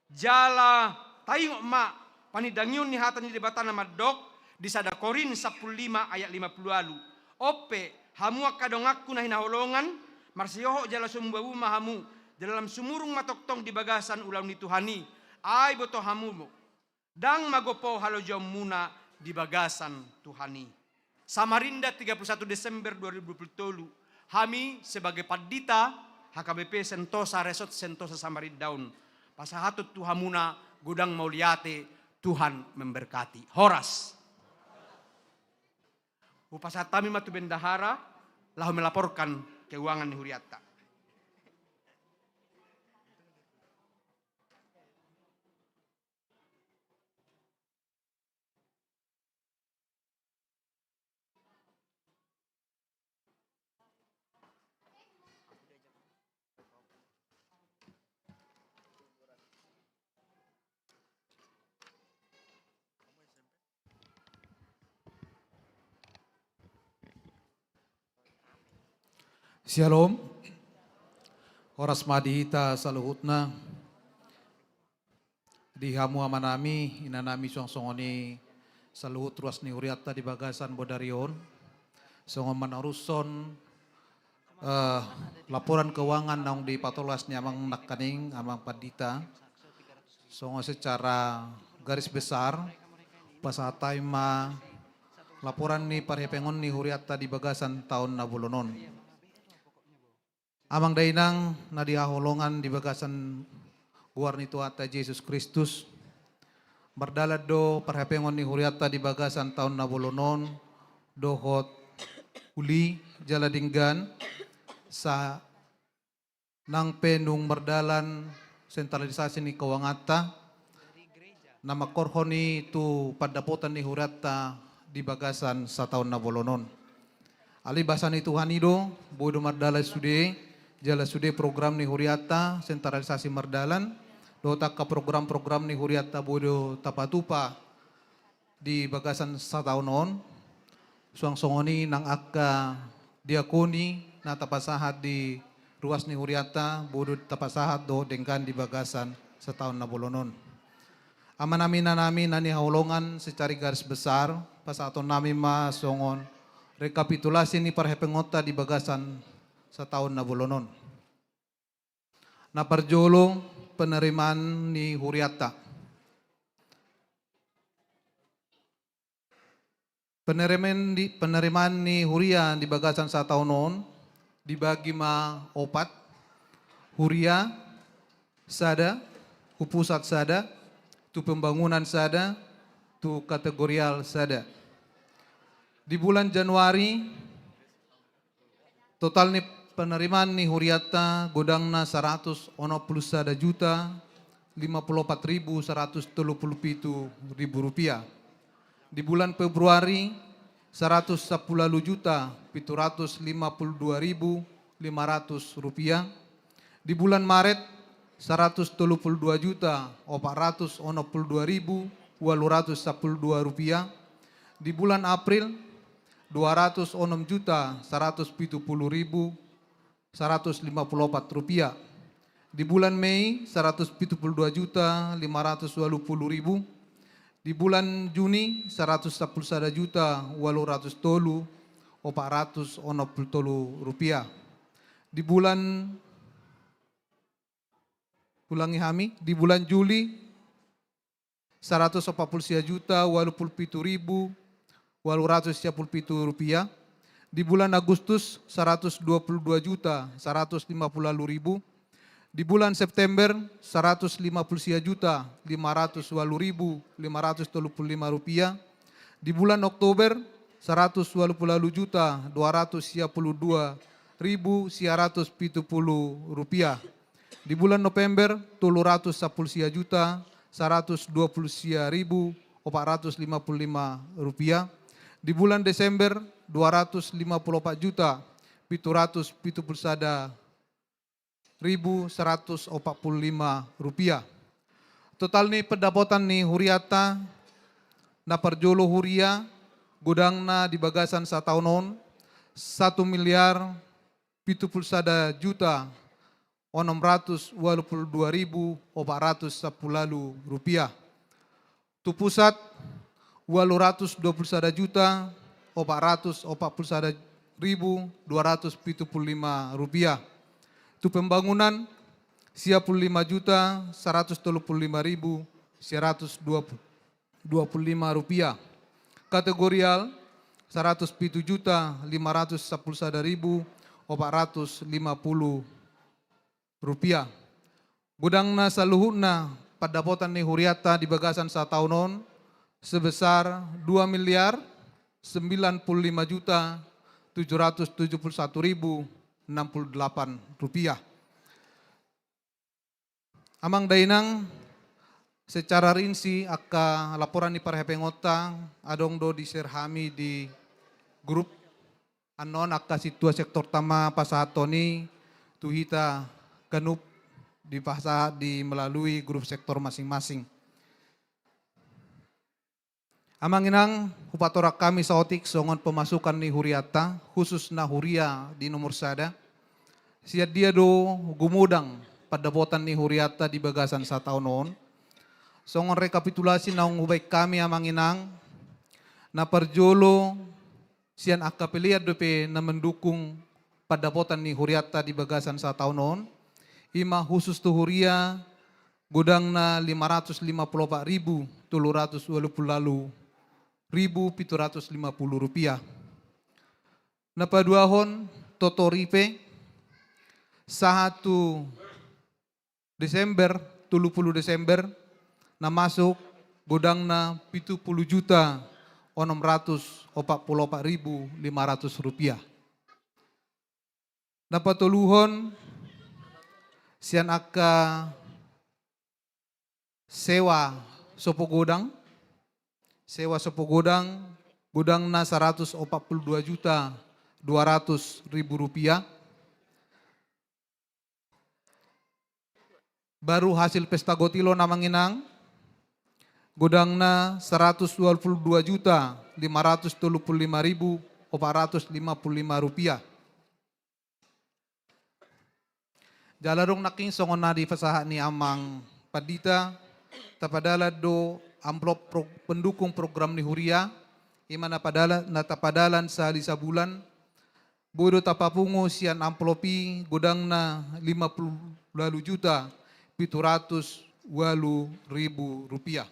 Jala tayong ma panidangyon ni hatan ni debatan nama dok di sada Korin 15 ayat 50 alu. Ope hamu kadong aku na hinaholongan marsiyoho jala sumbawu mahamu dalam sumurung matoktong di bagasan ulam ni Tuhani ay boto hamu mo. Dang magopo halo jom muna di bagasan Tuhani. Samarinda 31 Desember 2020. Kami sebagai padita HKBP Sentosa Resort Sentosa Samarindaun. Pasahatut Tuhamuna gudang mauliate Tuhan memberkati. Horas. Upasatami matu bendahara lahu melaporkan keuangan ni huriata. Shalom. Horas madihita saluhutna. Di hamu amanami inanami song-songoni saluhut ruas ni huriata di bagasan Bodarion. Songon manaruson laporan keuangan naung di patolas ni amang nakaning amang padita. Songon secara garis besar pasatay ma laporan ni parhepengon ni huriatta di bagasan tahun na bulunon. Amang dainang na diaholongan di bagasan guar ni tuata Yesus Kristus. Berdalad do parhepengon ni huriatta di bagasan tahun na bulunon. Dohot uli jaladinggan sa nang penung merdalan sentralisasi ni kawangata na makorhoni tu padapotan ni huriatta di bagasan sa tahun na bulunon. Alibasan ni Tuhan ido, bodo merdala sude, jala sude program ni huriatta, sentralisasi merdalan, dotak ka program-program ni huriatta bodo tapatupa di bagasan sa tahun on, suang songoni nang akka diakoni na tapasahat di ruas ni huriatta, bodo tapasahat do dengkan di bagasan sa tahun na bulunon. Ama namin na nanihulungan secara garis besar pasaton namin masongon rekapitulasi ni parhepengota di bagasan sa tahun na bulunon. Naparjolo penerimaan ni huriatta. Penerimaan ni huria di bagasan sa tahun noon dibagi opat. Huria sada, hupusat sada, tu pembangunan sada, tu kategorial sada. Di bulan Januari, total ni penerimaan ni huriatta godangna 100 sada juta 54.137 ribu rupiah. Di bulan Februari 110 juta 752.500 rupiah. Di bulan Maret 132 juta 462.812 rupiah. Di bulan April 206 juta 170.154 rupiah. Di bulan Mei 172 juta 520.000. Di bulan Juni 111 juta 800.460 rupiah. Di bulan di bulan Juli 140 juta 87.817 rupiah. Di bulan Agustus 122 juta 150.000. Di bulan September 150 juta 508.535 rupiah. Di bulan Oktober 120 juta 252.170 rupiah. Di bulan November 210 juta 120.455 rupiah. Di bulan Desember 254 juta 771.145 rupiah. Total ni pendapotan ni huriatta na parjolo huria godangna di bagasan sa tahunon 1 miliar 71 juta 682.410 rupiah. Tu pusat 821 juta 441.275 rupiah. Tu pembangunan 55 juta 135.125 rupiah. Kategorial 107 juta 511.450 rupiah. Gudangna saluhuna padapotan ni huriatta di bagasan sa tahunon sebesar 2 miliar 95 juta 771.068 rupiah. Amang dainang secara rinci akka laporan ni parhepengota adong do diserhami di grup anon akka situa sektor tama pasatoni tuhita kanup di melalui grup sektor masing-masing. Amanginang hupatorak kami saotik songon pemasukan ni huriatta khusus na huria di nomor sada. Siat dia do gumudang padapotan ni huriatta di bagasan sa tahunon. Songon rekapitulasi na hubay kami amanginang na parjolo sian akapeliat dope na mendukung padapotan ni huriatta di bagasan sa tahunon. Ima khusus tu huria godang na 554.320 rupiah. Napaduahon totoripe 1 Desember 30 Desember na masuk godangna 70.644.500 rupiah. Napatuluhon sian aka sewa sopo godang, godangna 142.200.000 rupiah. Baru hasil pesta gotilo na Manginang, godangna 122.535.455 rupiah. Jalarong naking songon na di fasaha ni Amang Padita, tapadala do amplop pendukung program ni Huria, ima natapadalan sa bulan, bodo tapapungo sian amplopi godangna 50.708.000 rupiah.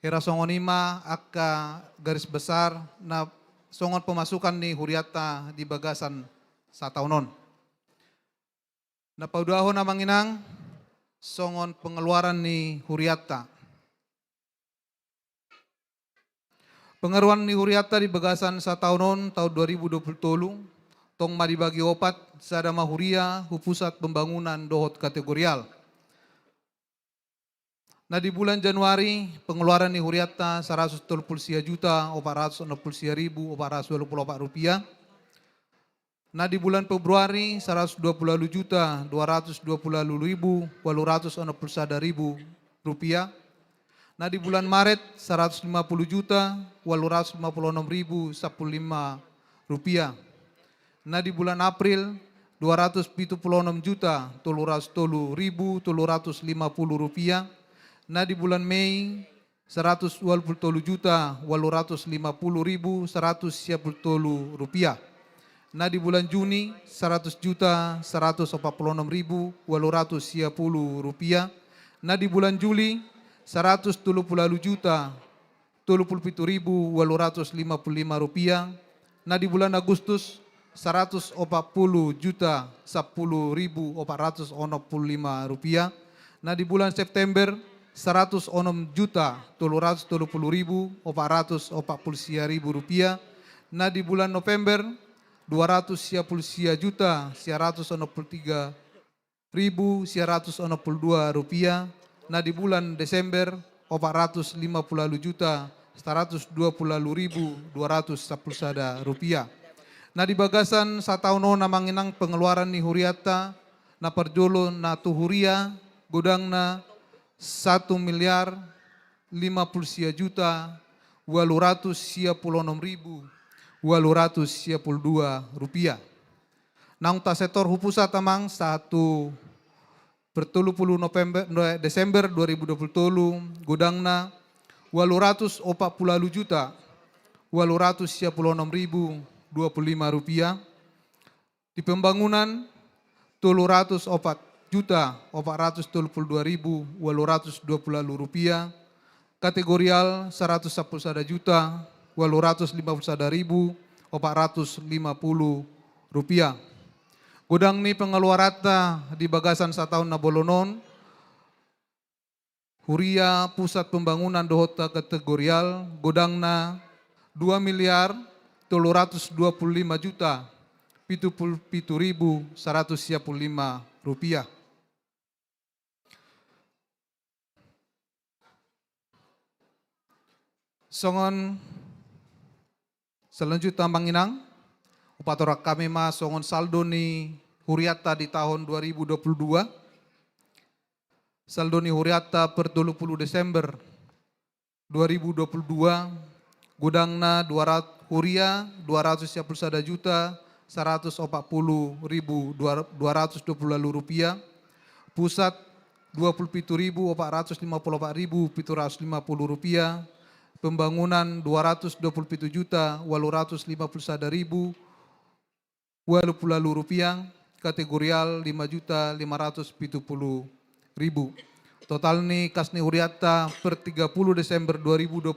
Era songon ima aka garis besar na songon pemasukan ni Huriata di bagasan sataunon. Napaudahon na Manginang songon pengeluaran ni Huriata. Pengeluaran ni Huriata di bagasan sataunon tahun 2020 tong madibagi opat sadama Huria pusat pembangunan dohot kategorial. Nah di bulan Januari pengeluaran ni Huriata 130.460.424 rupiah. Nah di bulan Februari 120.220.861.000 rupiah. Nah di bulan Maret 150.856.015 rupiah. Nah di bulan April 276.300.350 rupiah. Nah di bulan Mei 127.850.110 rupiah. Nah di bulan Juni 100.146.820 rupiah. Nah di bulan Juli 130.037.855 rupiah. Nah di bulan Agustus 140.010.865 rupiah. Nah di bulan September 106.330.840 rupiah. Nah di bulan November 210.163.162 rupiah. Nah di bulan Desember 450.120.211 rupiah. Nah di bagasan satauno na Manginang pengeluaran ni Huriata na perjolo na tuhuria godangna 1.050.856.822 rupiah. Nang tasetor hupusa tamang 1 Desember 2020 godangna 840.856.025 rupiah. Di pembangunan 304.832.820 rupiah. Kategorial 111.851.450 rupiah. Godang ni pengeluarata di bagasan satahun na bolonon, Huria Pusat Pembangunan Dohota Kategorial, godangna 2.225.077.115 rupiah. Songon selanjutnya Manginang, upatorak kami songon saldo ni Huriata di tahun 2022. Saldo ni Huriata per 20 Desember 2022 godangna Huria 241.140.220 rupiah. Pusat 27.454.750 rupiah. Pembangunan 227.851.020 rupiah. Kategorial 5.570.000. Total ni kas ni Huriata per 30 Desember 2022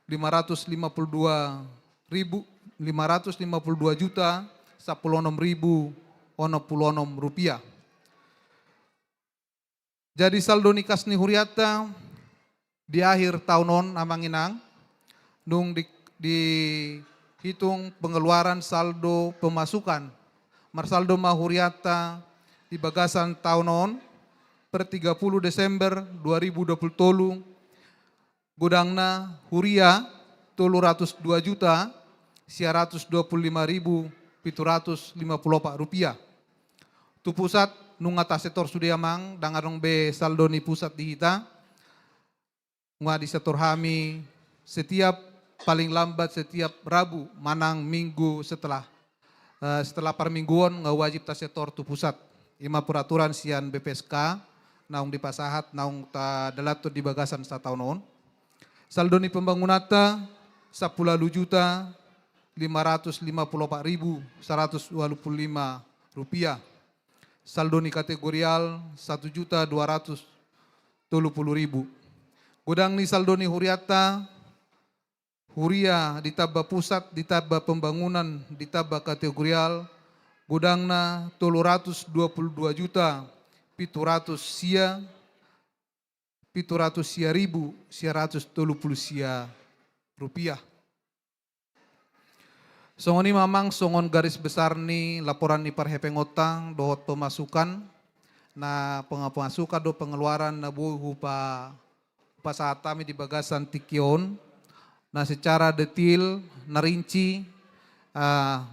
552 juta 16.066 rupiah. Jadi saldo ni kas ni huriata di akhir tahun amanginang nung dihitung pengeluaran saldo pemasukan marsaldo mahuriata di bagasan tahunon per 30 Desember 2020 gudangna huria 302 juta 125.754 rupiah. Tu pusat nung atas sektor sudiamang dangarong be saldo ni pusat di hita nga di sektor hami setiap paling lambat setiap Rabu manang minggu setelah permingguan nga wajib ta sektor tu pusat ima peraturan sian BPSK naung di pasahat naung ta dalato di bagasan sa tahunon saldo ni pembangunata 10 juta 554.125 rupiah. Saldo ni kategorial 1.230.000. Gudang ni saldo ni huriata, huria ditambah pusat, ditambah pembangunan, ditambah kategorial, gudangna 322 juta 700 sia ribu 130 sia rupiah. Songon ni mamang songon garis besar ni laporan ni parhepeng otang dohot pemasukan na pemasukan do pengeluaran na buhu pa saat kami di bagasan tikion na secara detil narinci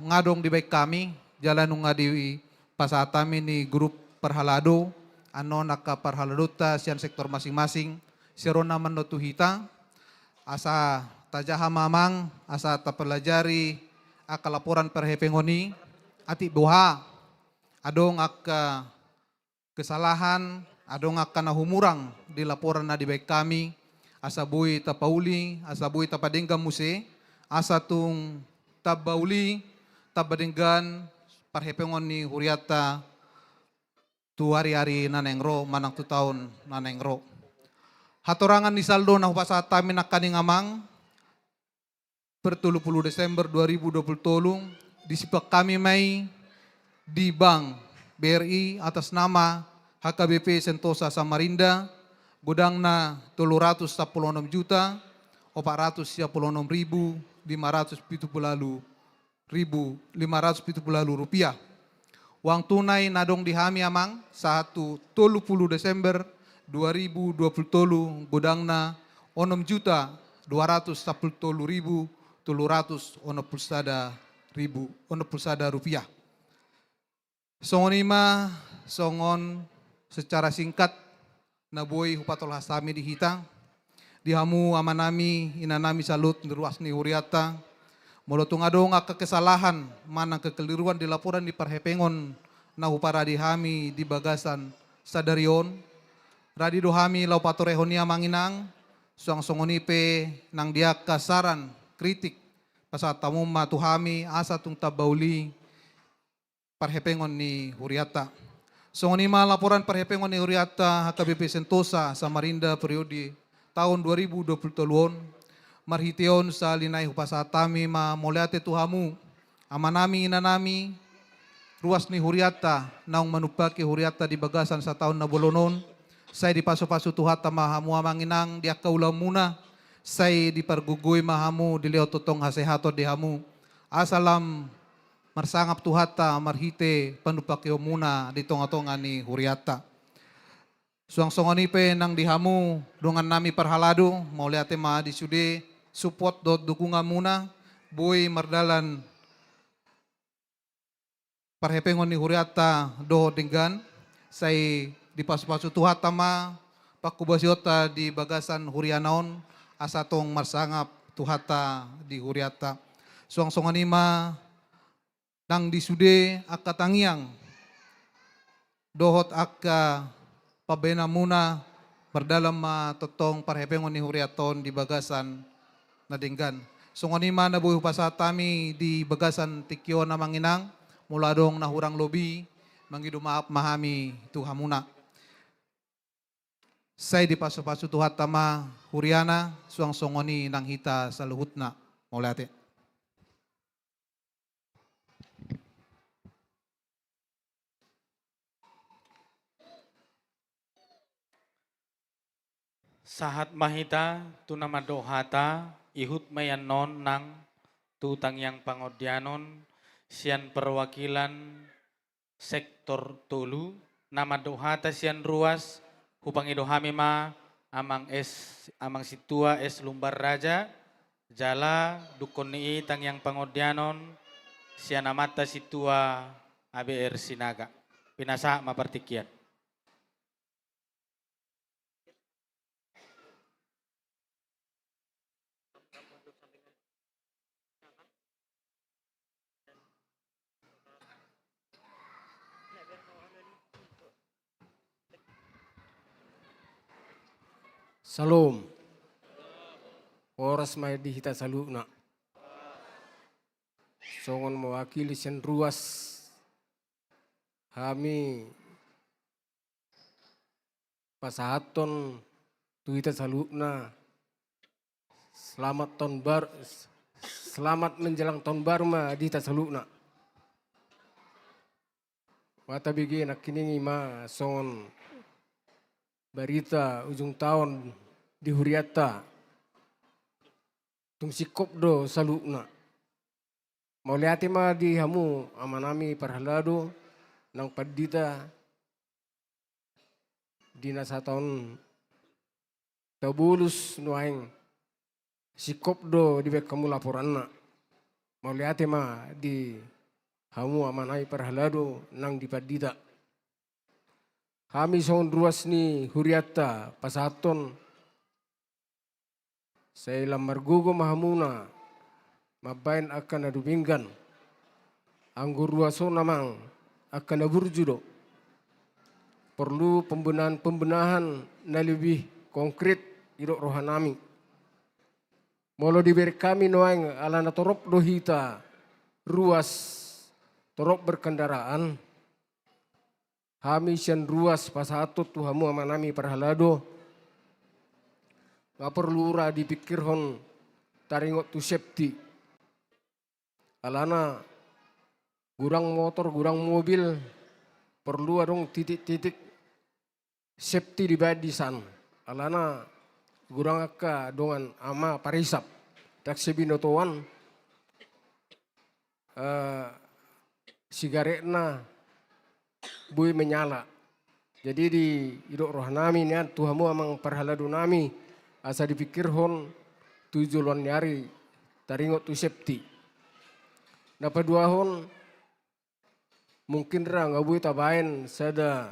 ngadong di baik kami jalan nga di pasaat kami ni grup perhalado ano naka parhalado ta sian sektor masing-masing siron naman no tuhita asa tajaha mamang asa tapelajari aka laporan perhepengoni ati doha adong aka kesalahan adong aka nahumurang di laporan na di baik kami asa bui tapauli asa bui tapadenggan muse asa tung tabauli tabadenggan perhepengon ni huriata tu hari-hari nanengro manang tu tahun nanengro hatorangan ni saldo na hupasa tamin nakaning amang per 30 Desember 2020 disipak kami may di Bank BRI atas nama HKBP Sentosa Samarinda gudang na 316 juta 496.570 rupiah. Uang tunai nadong dihami amang 30 Desember 2020 gudang na 6 juta 210.300 rupiah. Songon ima, songon secara singkat nabuhay hupatol hasami di hitang. Dihamu amanami, inanami salut niruas ni huriata. Molotung adong kesalahan manang kekeliruan di laporan di parhepengon na hupara dihami di bagasan sadarion. Radi dohami lau patorehonia manginang. Suang songonipe nang dia kasaran kritik pasat tamu matuhami asa tung tabauli parhepengon ni huriata. Songonima laporan parhepengon ni huriata HKBP Sentosa Samarinda periode tahun 2020 marhiteon sa linay hupasatami ma moleate tuhamu amanami inanami ruas ni huriata naung manupaki huriata di bagasan sa tahun na bolonon. Saya di paso-paso tuhata mahamu amanginang dia kaulah muna. Saya di pargugoy mahamu di leo totong hasehato di hamu. Asalam marsangap tuhata marhite panupakyo muna di tonga-tonga ni huriata. Suang-songonipe nang dihamu dungan nami parhalado mau liate ma di sude support dot dukungan muna boy mardalan parhepengon ni huriata do dengan saya di pasu-pasu tuhatama pakubasiota di bagasan hurianaon asatong marsangap tuhata di huriata. Suang-songanima nang disude akka tangiang dohot akka pabena muna berdalam totong parhepengon ni huriaton di bagasan nadenggan. Songanima na buhi pasatami di bagasan tikyo na manginang muladong nahurang lobi mangidu maaf mahami tuhamuna. Saya di pasu-pasu Tuhan tama huriana suang songoni nang hita saluhutna molate. Sahat mahita tunama dohata ihut mayan non nang tutang yang pangodianon sian perwakilan sektor tolu nama dohata sian ruas hupang idohami ma amang situa es lumbar raja jala dukon ni tang yang pangodianon sian amata situa ABR Sinaga pinasa mapartikian. Salam. Oras may dihita saluna. Songon mewakili sen ruas. Kami pasahaton tuhita saluna. Selamat menjelang tahun baru ma dihita saluna. Mata bigi nak kini ma songon berita ujung tahun di Huriata tung sikop do salukna mau lihat ma di hamu amanami parhalado nang padita dina sa tahun tabulus nuaing sikop do di bek kamu laporan na mau lihat ma di hamu amanami parhalado nang di padita. Kami son ruas ni Huriata pasaton saya lamar gugo mahamuna mabain akan adubinggan anggur ruaso namang akan aburjudo perlu pembenahan na lebih konkret irok rohanami molo diberi kami noang alana torop dohita ruas torop berkendaraan. Kami sian ruas pasatot tuhamu amanami parhalado. Nga perlu ura dipikirhon taringot tu safety. Alana gurang motor, gurang mobil perlu adong titik-titik safety di badisan. Alana gurang akka dongan ama parisap. Tak sebinotoan sigaretna bui menyala. Jadi di idok roh nami nian tuhamu amang parhalado nami asa dipikirhon tujuan nyari taringot tu safety. Napa duahon mungkin ra ngabui tabain sada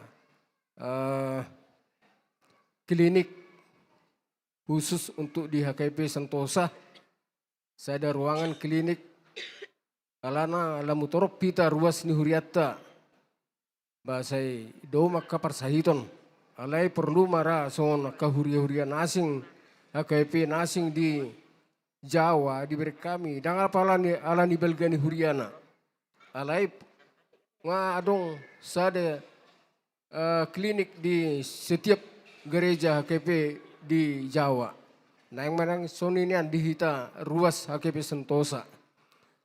klinik khusus untuk di HKP Sentosa. Sada ruangan klinik alana lamutorop pita ruas ni Huriata. Basai do maka parsahiton alai perlu mara son kahuria-huria nasing HKP nasing di Jawa diberi kami dangal alani belgani huriana alai nga adong sada klinik di setiap gereja HKP di Jawa na yang manang soninian dihita ruas HKP Sentosa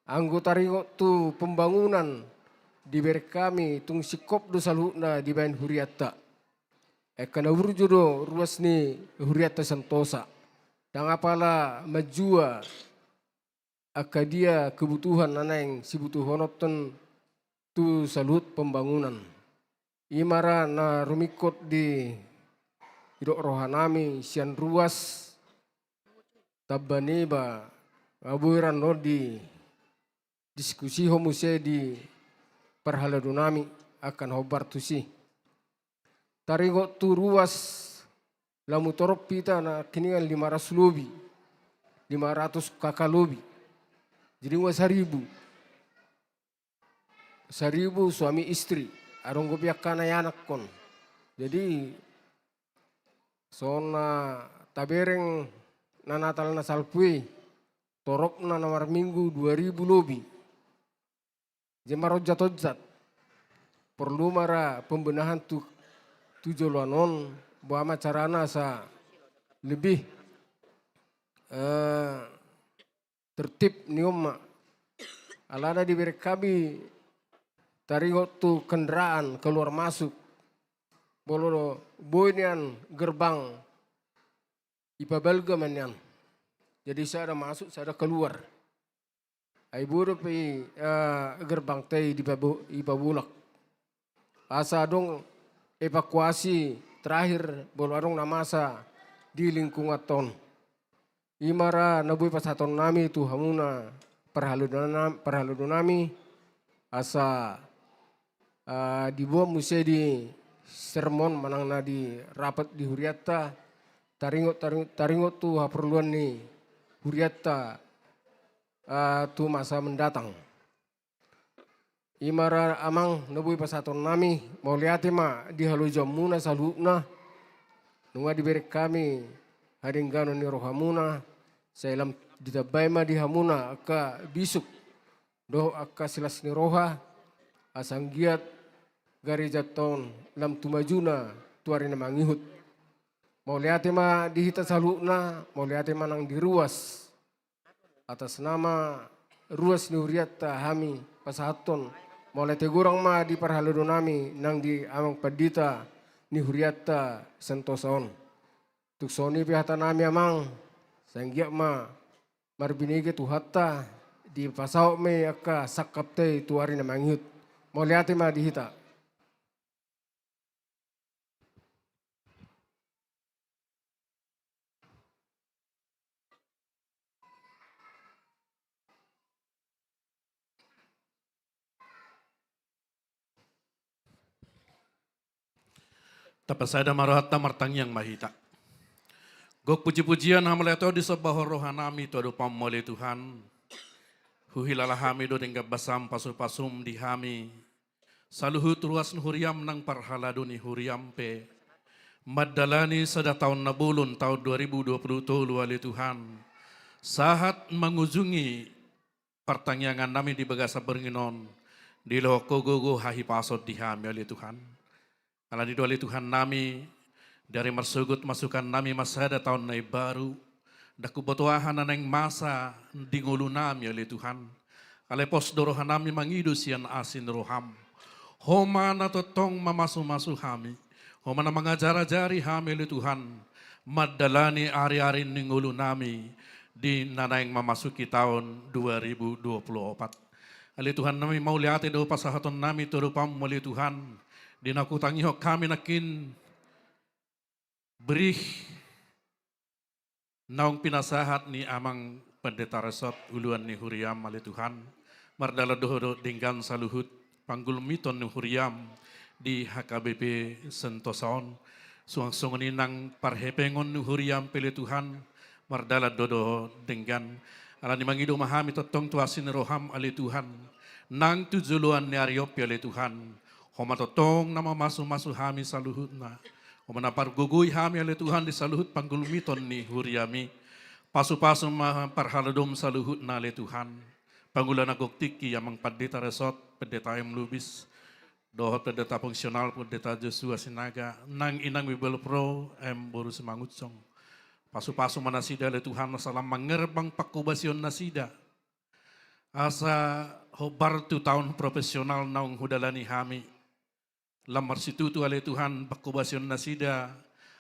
anggota ringo tu pembangunan diberi kami tung sikop do saluna di bain Huriata. Ekana urjudo ruas ni Huriata Sentosa. Dan apala majua akadia kebutuhan naneng si butuhonoton tu salut pembangunan. Imara na rumikot di hidok rohanami sian ruas tabaniba ngabuiran no di diskusi homuse di parhalado nami akan hobar tusi. Taringot tu ruas lamu torop pita na kiningan 500 lobi. 500 kakak lobi. Jadi nggak 1000. 1000 suami istri. Arong gopiak kana anak kon. Jadi sona tabereng na natal na salpui. Torop na nomor minggu 2000 lobi. Jemarojat-ojat perlu mara pembenahan tu joloanon buama carana sa lebih tertib niuma. Alana diberi kami taringot tu kendaraan keluar masuk. Bolo boinian gerbang ipabelga manyan. Jadi saya ada masuk, saya ada keluar. Ai buru pi gerbang tei di ipabulak. Asa dong evakuasi terakhir bolo adong namasa di lingkungan ton. Imara nabui pasaton nami tu hamuna perhaludon nami asa dibuat musai di sermon manang na di rapat di Huriatta taringot tu haperluan ni Huriatta tu masa mendatang. Imara amang nabui pasaton nami mau lihat ma di halu jamuna salukna nunga diberi kami haringgano ni rohamuna selam ditabay ma di hamuna aka bisuk doh aka silas ni roha asanggiat gari jaton lam tumajuna tuari na mangihut mau lihat ma dihita salukna mau lihat ma nang diruas atas nama ruas ni Huriatta hami pasaton mau lihat gurang ma di parhaludon nami nang di amang padita ni Huriatta sentosaon tuk soni pihata nami amang sanggiat ma marbinige tu hatta di pasau me aka sakapte tuari na mangihut mau lihat ma dihita. Tapasada marohatta martang yang mahita. Gok puji-pujian hamaleto di sebuah rohanami tu adu pamole Tuhan. Huhilalah hami do denggap basam pasum-pasum di hami. Saluhut ruas huriam nang parhaladuni huriam pe. Madalani sada tahun nabulun tahun 2020 wali Tuhan. Sahat mengunjungi pertanyaan nami di bagasa beringinon. Di lokogogo hahi pasot di hami wali Tuhan. Kalau di wali Tuhan nami dari marsugut masukan nami masada tahun nai baru. Daku botoahan nang masa di ngulu nami oleh Tuhan. Kale pos dorohan nami mangidu sian asin roham. Homa na totong mamasu-masu hami. Homa na mengajari hami oleh Tuhan. Madalani ari-ari ning ngulu nami di nanaing memasuki tahun 2024. Oleh Tuhan nami mau lihat do pasahaton nami turupam oleh Tuhan. Dinakutangi ho kami nakin berih naung pinasahat ni amang pendeta resort uluan ni huriam oleh Tuhan. Mardala doho dinggan saluhut panggulmiton ni huriam di HKBP Sentosaon. Suang-sungun nang parhepengon ni huriam pele Tuhan. Mardala dodo dinggan. Ala ni mangido mahami totong tuasin roham oleh Tuhan. Nang tujuluan ni ariop oleh Tuhan. Homa totong nama masu-masu hami saluhut na. Homa napar gugui hami oleh Tuhan di saluhut panggulmiton ni huriami. Pasu-pasu parhaladom saluhut na oleh Tuhan. Panggulan agok tiki yamang pendeta resort, pendeta yang lubis. Dohot pendeta fungsional, pendeta Joshua Sinaga. Nang inang Bibel Pro, boru semangutsong. Pasu-pasu manasida oleh Tuhan masalah mengerbang pakubasyon nasida. Asa hobar tu tahun profesional naung hudalani hami. Lamar situ tu oleh Tuhan pakubasyon nasida.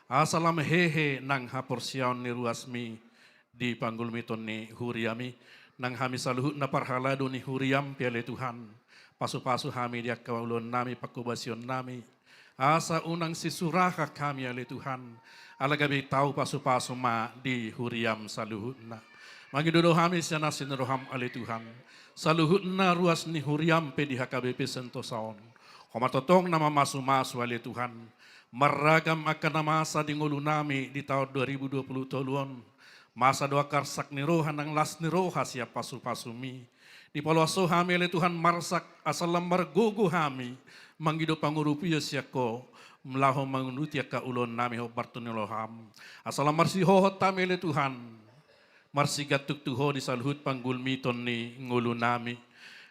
Asalam hehe nang haporsiaon ni ruasmi di panggulmiton ni huriami. Nang hami saluhut na parhalado ni huriam piale Tuhan. Pasu-pasu hami dia kaulon nami pakubasyon nami. Asa unang sisuraka kami oleh Tuhan. Alagabi tahu pasu-pasu ma di huriam saluhut na. Magidodo hami siya nasin roham oleh Tuhan. Saluhut na ruas ni huriam pe di HKBP Sentosaon. Komatotong nama masu-masu oleh Tuhan. Meragam akan masa di ngulu nami di tahun 2020 toluan. Masa doa karsak ni roha nang las ni roha siap pasu-pasumi. Di paluaso hami oleh Tuhan marsak asalam margugu hami. Manggido pangurupi siako. Melaho mangunuti ka ulon nami ho bartuniloham. Asalam marsihohot tami oleh Tuhan. Marsigat tuktuho di saluhut panggulmiton ni ngulu nami.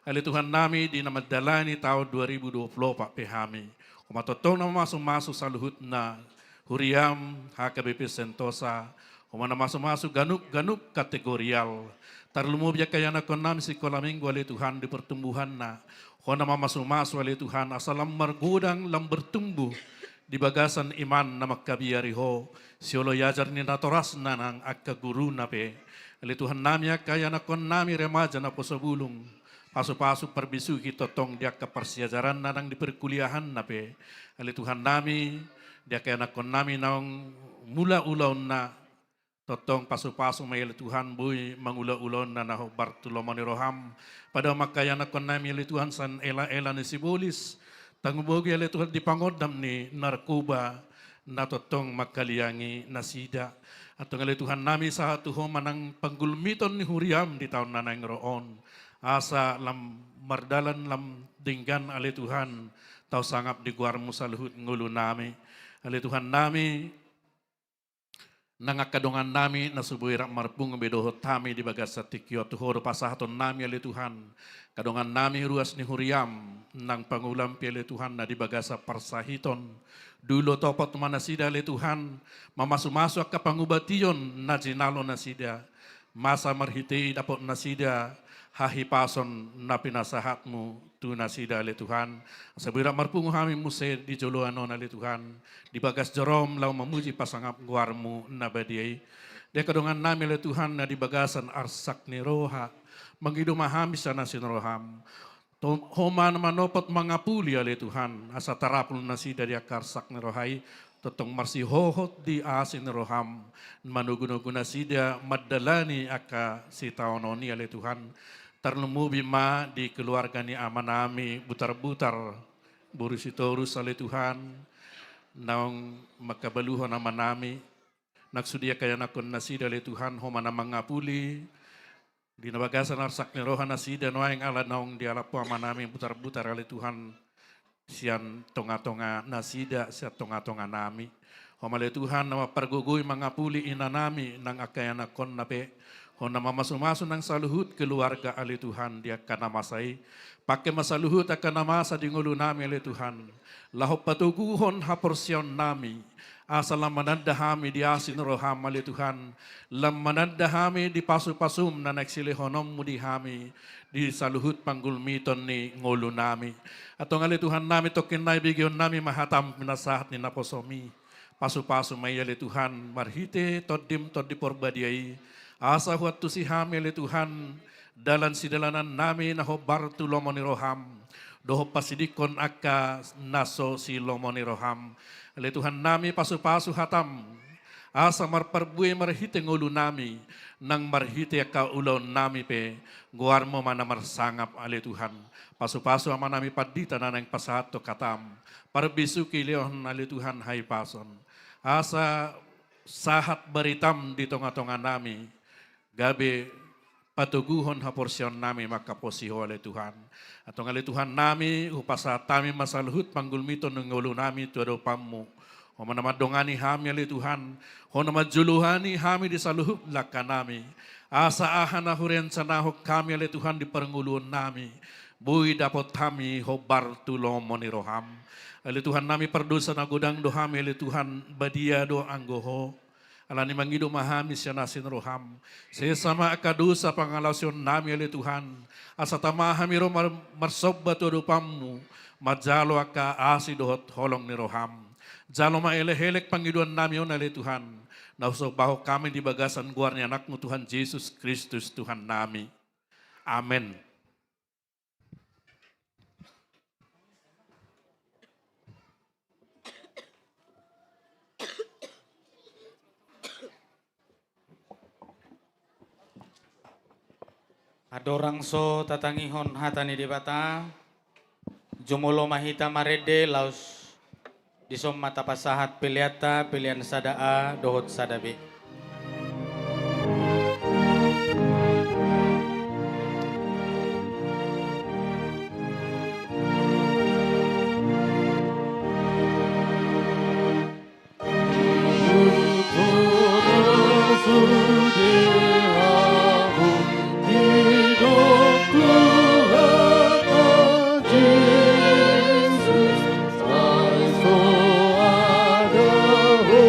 Oleh Tuhan nami di namadalani tahun 2020 Pak Pehami. Kumatotong na masuk-masuk saluhut na Huriam HKBP Sentosa, humana masuk-masuk ganuk kategorial. Tarlumu biya kaya na konam si kolaminggo ali Tuhan di pertumbuhan na. Hona masuk-masuk ali Tuhan asalam margudang lam bertumbuh di bagasan iman na magkabiyariho. Siolo yajar ni natoras na ng akka guru na pe. Ali Tuhan nami kaya na konami remaja na po sa bulong. Paso-paso perbisu kita tong dia kepersiajaran na nang di perkuliahan na pe. Ali Tuhan nami dia kaya na konami nang mula-ulaw na totong paso-paso may Tuhan buy mangula-ulon na naho Bartolomeo ni Roham pada makaya na kon nami Tuhan san ela-ela ni Sibolis tangubogi Tuhan di pangodam ni narkoba na totong makaliangi nasida atong Tuhan nami sa tuho manang panggulmiton ni Huriam di taon na nang roon asa lam mardalan lam dinggan Tuhan tau sangap di guarmu sa luhut ngulu nami Tuhan nami nangakadongan nami na subuirak marpung bedohot tami di bagas sa tikyo tuhoro pasahaton nami ali Tuhan kadongan nami ruas ni Huriam nang pangulam pi ali Tuhan na di bagas sa parsahiton dulo topot manasida ali Tuhan mamasu-masu ka pangubation na jinalo nasida masa marhiti dapot nasida hahipason na pinasahatmu tu nasida ali Tuhan sabuirak marpung kami muse di joloanon ali Tuhan di bagas Jerom lau memuji pasangap guarmu na badiai dia kadongan nami ali Tuhan na di bagasan arsak ni roha mangidum mahami sana sinroham homan manopot mangapuli ali Tuhan asa tarapul nasida dia karsak ni rohai totong marsi hohot di asin roham manugunugun nasida madalani aka si taononi ali Tuhan tarlumubi ma di keluarga ni amanami butar-butar burusitorus ali Tuhan naong makabaluho na manami nagsudia kaya nakon nasida ali Tuhan homana mangapuli di nabagasan arsak ni roha nasida noaing ala naong dialapo amanami butar-butar ali Tuhan sian tonga-tonga nasida sian tonga-tonga nami homale Tuhan na mapargugoy mangapuli inanami nang akaya nakon nape hona mamasu-masu nang saluhut keluarga ali Tuhan dia kana masai pakai masaluhut akan masa di ngulu nami ali Tuhan lahop patuguhon haporsyon nami asalam manandahami di asin roham ali Tuhan lam manandahami di pasu-pasum na nagsilihonom mudi hami di saluhut panggulmiton ni ngulu nami atong ali Tuhan nami tokin na ibigyon nami mahatam pinasahat ni naposomi pasu-pasu may ali Tuhan marhite toddim toddi porbadiai asa huat tu si hamil Tuhan dalan sidalanan nami naho Bartolomeo ni Roham doho pasidikon akka naso si Lomoni Roham ali Tuhan nami pasu-pasu hatam asa marparbuy marhite ngulu nami nang marhite ka ulon nami pe guarmo mana marsangap ali Tuhan pasu-pasu ama nami padita nanang pasato katam parbisu kilihon ali Tuhan hay pason asa sahat baritam di tonga-tonga nami gabi patuguhon haporsyon nami makaposiho ali Tuhan. Atong ali Tuhan nami upasa tami masaluhut panggulmito ng ulo nami tuado pamu. O manamadongani hami ali Tuhan. O namadjuluhani hami di saluhut laka nami. Asa ahan na huren sanahok kami ali Tuhan di paranguluan nami. Buhi dapat kami ho Bartolomeo ni Roham. Ali Tuhan nami perdosa na gudang dohami ali Tuhan badia do anggoho. Alani mangido mahami siya nasin roham. Sesama akadusa pangalasyon nami ali Tuhan. Asa tamahami ro marsobba todo pamu. Majalo aka asidohot holong ni roham. Jalo maelehelek pangiduan nami on ali Tuhan. Nausok baho kami di bagasan guarnya anakmu Tuhan Yesus Kristus Tuhan nami. Amin. Adorang so tatangihon hatani di bata, jumulo mahita marede laus disom mata pasahat piliata pilihan sadaa dohot sadabe. Oh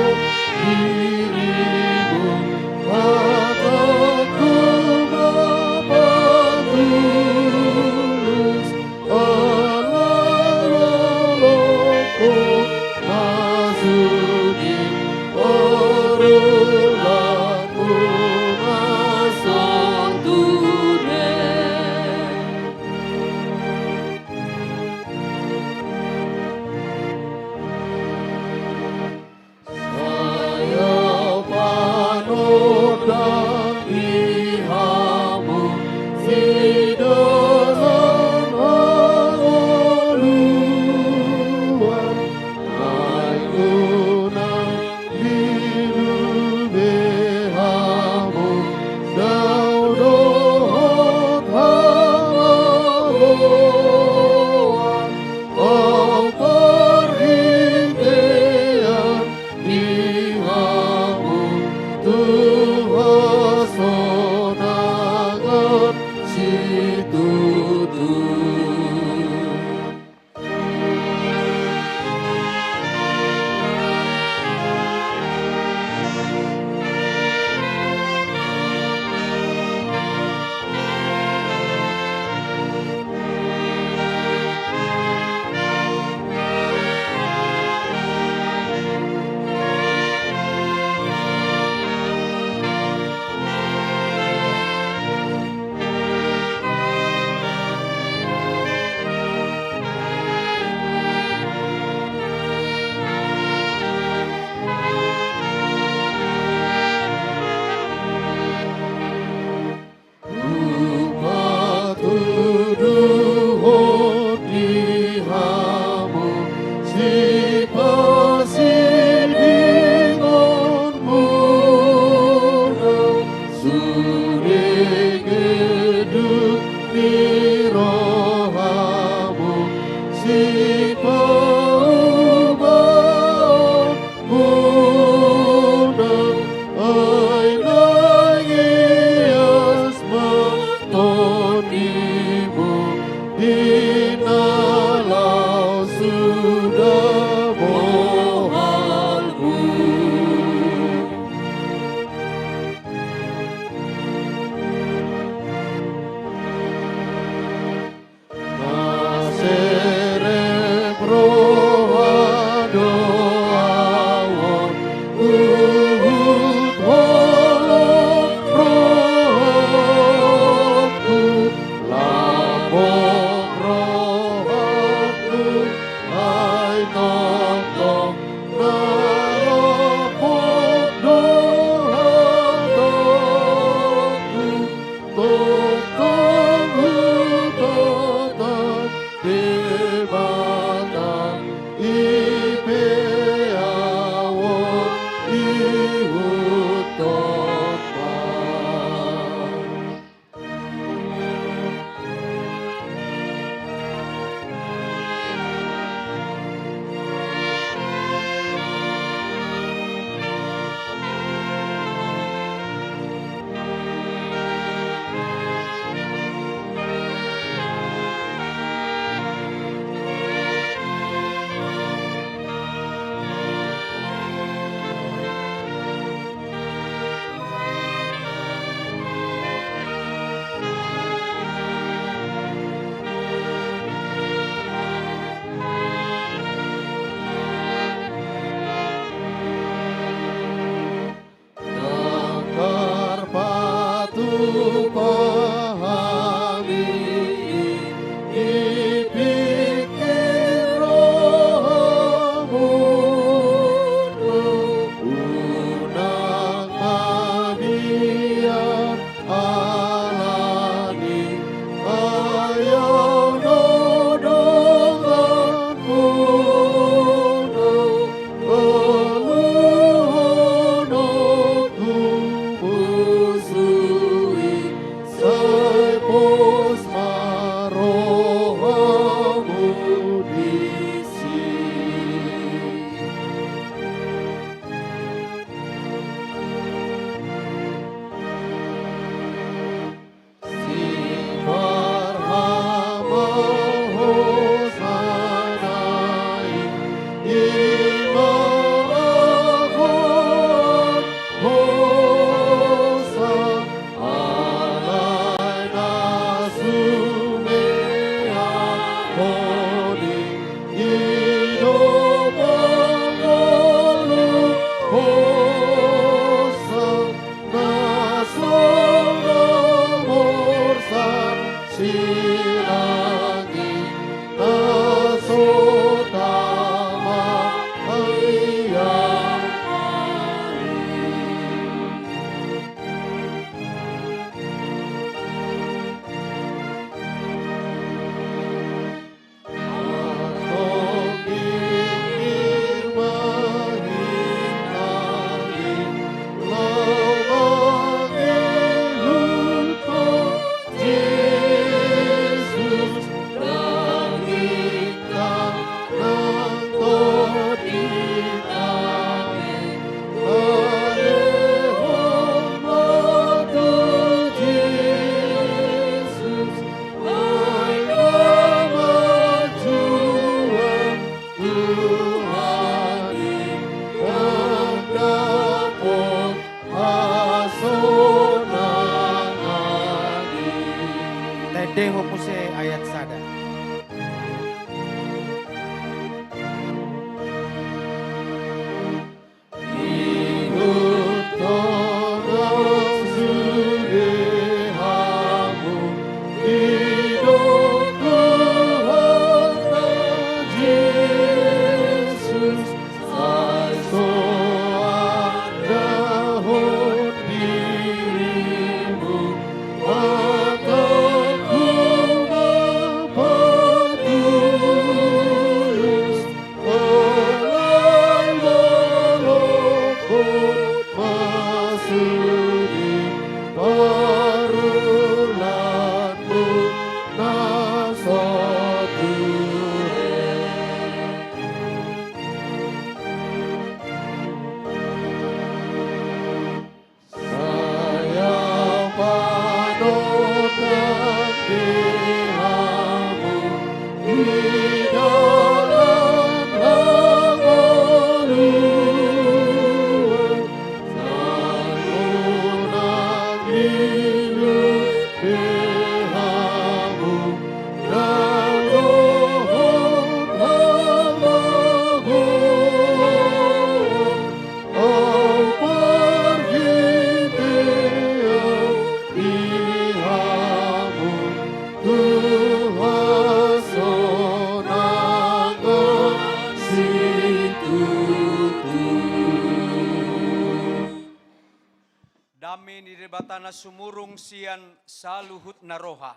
Dami ni debatana sumurung sian saluhut naroha.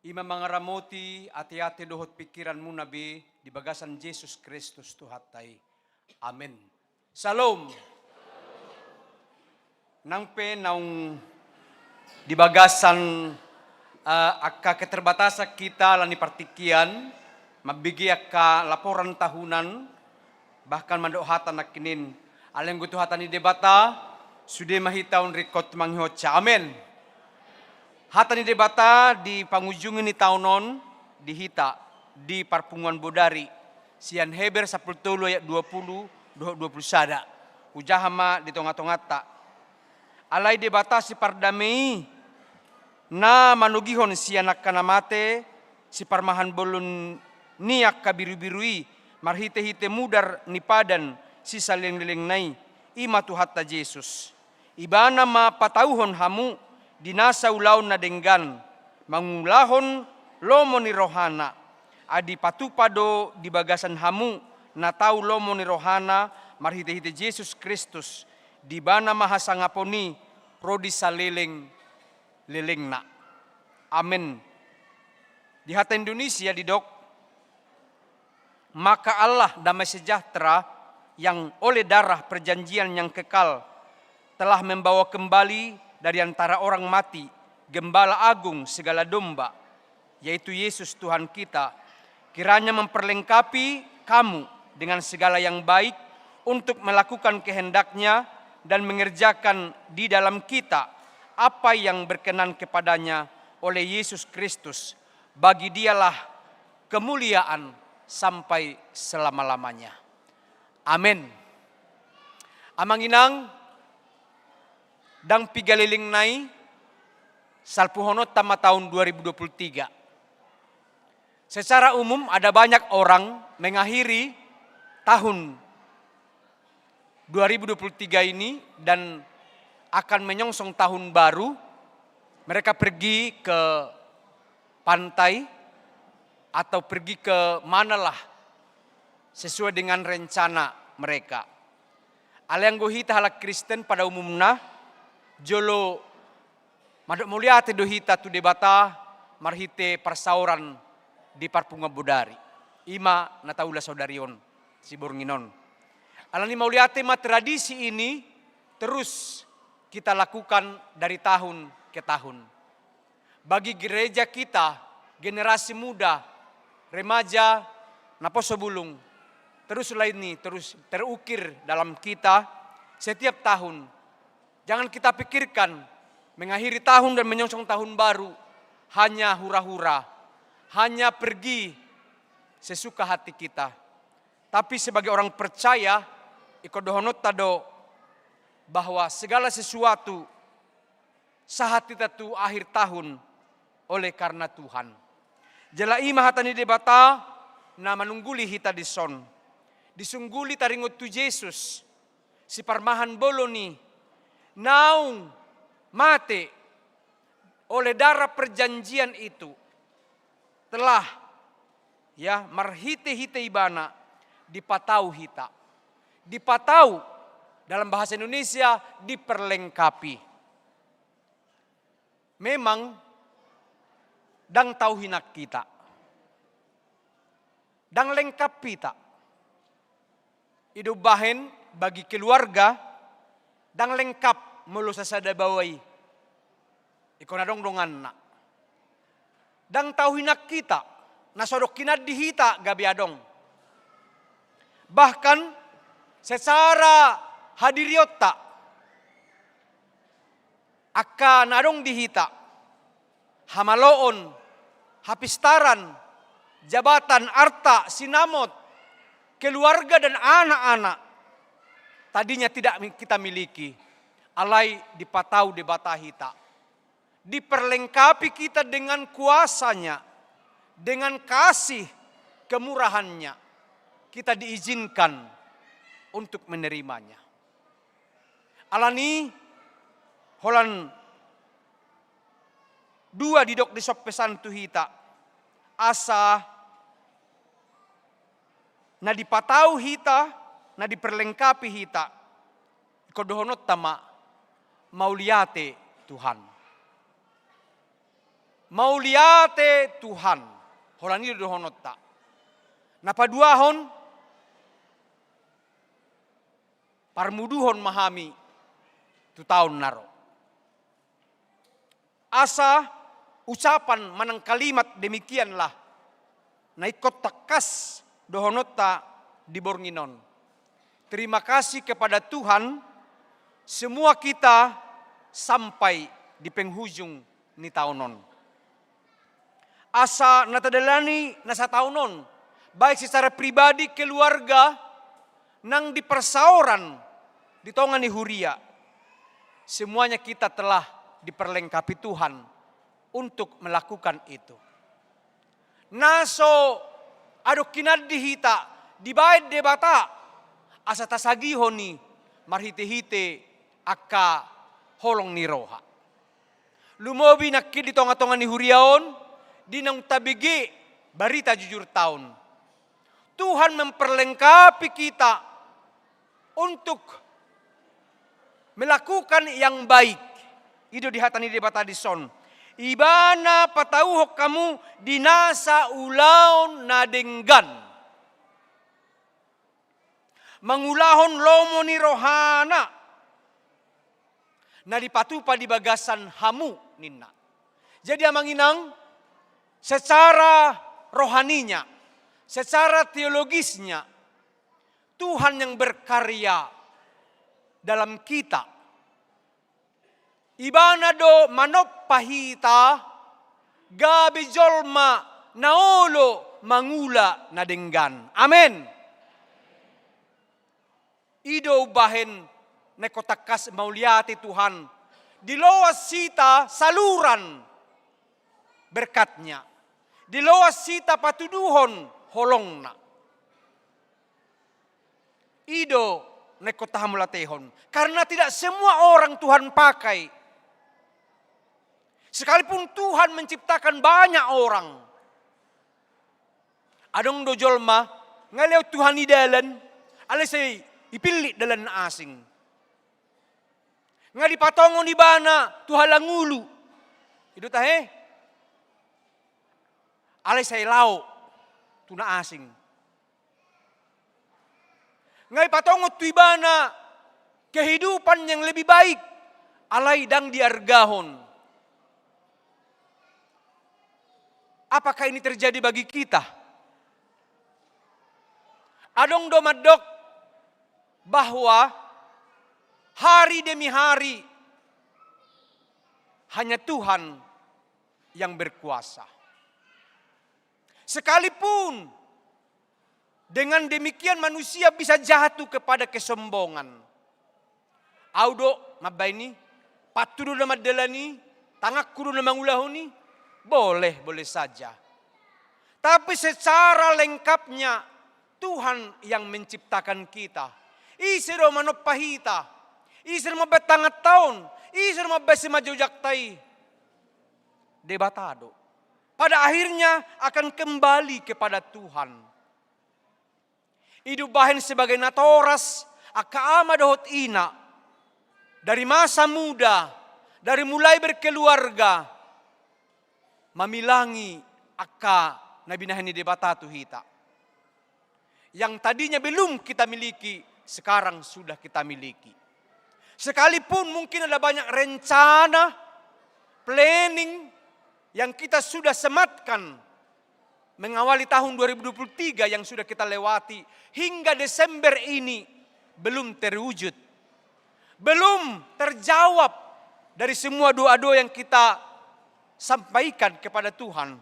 Ima mangaramoti ati-ati dohot pikiranmu nabi di bagasan Yesus Kristus Tuhatai. Amin. Salam. Nangpe naung di bagasan akka keterbatasan kita lani partikian mabigi akka laporan tahunan bahkan mandok hatan nakinin aleng gutu hatan di debata sudah mahitaun rekod manghoca. Amin. Hatan di debata di pangujungin ni tahunon di hita di Parpunguan Bodari sian Heber 10 ayat 20 20 sada ujahama di tonga-tonga tak alai debata si pardamei na manugihon sian kanamate si parmahan bolun niak kabiru-birui marhite-hite mudar nipadan si saleng-leleng nai ima tuhatta Yesus ibana ma patauhon hamu dinasa ulaun na denggan mangulahon lomo ni rohana adi patupado di bagasan hamu na tau lomo ni rohana marhite-hite Yesus Kristus di bana mahasangaponi rodi saleleng lelengna. Amin. Di hati Indonesia di dok, maka Allah damai sejahtera yang oleh darah perjanjian yang kekal telah membawa kembali dari antara orang mati Gembala Agung segala domba, yaitu Yesus Tuhan kita, kiranya memperlengkapi kamu dengan segala yang baik untuk melakukan kehendaknya dan mengerjakan di dalam kita apa yang berkenan kepadanya oleh Yesus Kristus. Bagi dialah kemuliaan sampai selama-lamanya. Amin. Amanginang dang pigaliling nai salpuhonot tama tahun 2023. Secara umum ada banyak orang mengakhiri tahun 2023 ini dan akan menyongsong tahun baru. Mereka pergi ke pantai atau pergi ke manalah sesuai dengan rencana mereka. Aliang gohita halak Kristen pada umumnya jolo madok muliate dohita tu debata marhite persauran di Parpunguan Bodari. Ima nataula saudarion si Bornginon. Alani mauliate ma tradisi ini terus kita lakukan dari tahun ke tahun. Bagi gereja kita, generasi muda, remaja, naposo bulung, terus lainnya terus terukir dalam kita setiap tahun. Jangan kita pikirkan mengakhiri tahun dan menyongsong tahun baru hanya hura-hura, hanya pergi sesuka hati kita. Tapi sebagai orang percaya, ikodohonot tado bahwa segala sesuatu saat kita tu akhir tahun oleh karena Tuhan. Jela ima hatani debata na manungguli hita dison. Disungguli taringot tu Yesus si parmahan boloni naung mate oleh darah perjanjian itu telah ya marhite-hite ibana dipatau hita. Dipatau dalam bahasa Indonesia diperlengkapi. Memang dang tahu hinak kita. Dang lengkap kita. Hidup bahen bagi keluarga dang lengkap mulu sasada bawai. Ikona dong dongan na. Dang tahu hinak kita. Nasodok kinad dihita gabi adong. Bahkan secara hadiriota akan adong dihita hamaloon hapistaran jabatan arta sinamot keluarga dan anak-anak tadinya tidak kita miliki alai dipatau debata hita diperlengkapi kita dengan kuasanya dengan kasih kemurahannya kita diizinkan untuk menerimanya. Alani holan dua didok disok pesan tu hita asa na dipatau hita na diperlengkapi hita kodohonot tama mauliate Tuhan. Mauliate Tuhan. Holani dohonotta. Napaduahon parmuduhon mahami tu tahun naro. Asa ucapan manang kalimat demikianlah na ikut takas dohonotta di Bornginon. Terima kasih kepada Tuhan, semua kita sampai di penghujung ni tahunon. Asa natadalani nasa tahunon, baik secara pribadi, keluarga, nang di persauran di tongan ni Huria. Semuanya kita telah diperlengkapi Tuhan untuk melakukan itu. Naso aduk kinaddi hita dibaid debata asa tasagihoni marhite-hite akka holong ni roha. Lumobi nakki di tonga-tonga ni Huriaon dinang tabigi barita jujur tahun. Tuhan memperlengkapi kita untuk melakukan yang baik. Itu di hatani debata di son. Ibana patauhok kamu dinasa ulaon nadenggan. Mangulahon lomo ni rohana. Na dipatupa di bagasan hamu ninna. Jadi amanginang secara rohaninya, secara teologisnya, Tuhan yang berkarya dalam kita. Ibana do manop pahita, gabi jolma naolo mangula nadenggan. Amin. Ido bahen nekotakas mauliati Tuhan. Diloas sita saluran berkatnya. Diloas sita patuduhon holongna. Ido nekotahamulatehon. Karena tidak semua orang Tuhan pakai. Sekalipun Tuhan menciptakan banyak orang. Adong do jolma ngaleo Tuhan idalan. Alisay ipili dalan asing. Nga dipatongon di bana tuhalangulu. Itu tahe. Alisay lao tuna asing. Nga ipatongon tu ibana kehidupan yang lebih baik. Alay dang diargahon. Apakah ini terjadi bagi kita? Adong domadok bahwa hari demi hari hanya Tuhan yang berkuasa. Sekalipun dengan demikian manusia bisa jatuh kepada kesombongan. Audo mabaini, patudu na madalani, tangakuru na mangulahuni, boleh saja. Tapi secara lengkapnya Tuhan yang menciptakan kita. Isiro manopahita, isiro mabatangat tahun, isiro mabasi majujaktai. Debatado. Pada akhirnya akan kembali kepada Tuhan. Hidup bahen sebagai natoras, aka ama dohot ina. Dari masa muda, dari mulai berkeluarga, mamilangi aka nabinahani debatatu hita. Yang tadinya belum kita miliki, sekarang sudah kita miliki. Sekalipun mungkin ada banyak rencana, planning yang kita sudah sematkan mengawali tahun 2023 yang sudah kita lewati hingga Desember ini belum terwujud. Belum terjawab dari semua doa-doa yang kita sampaikan kepada Tuhan.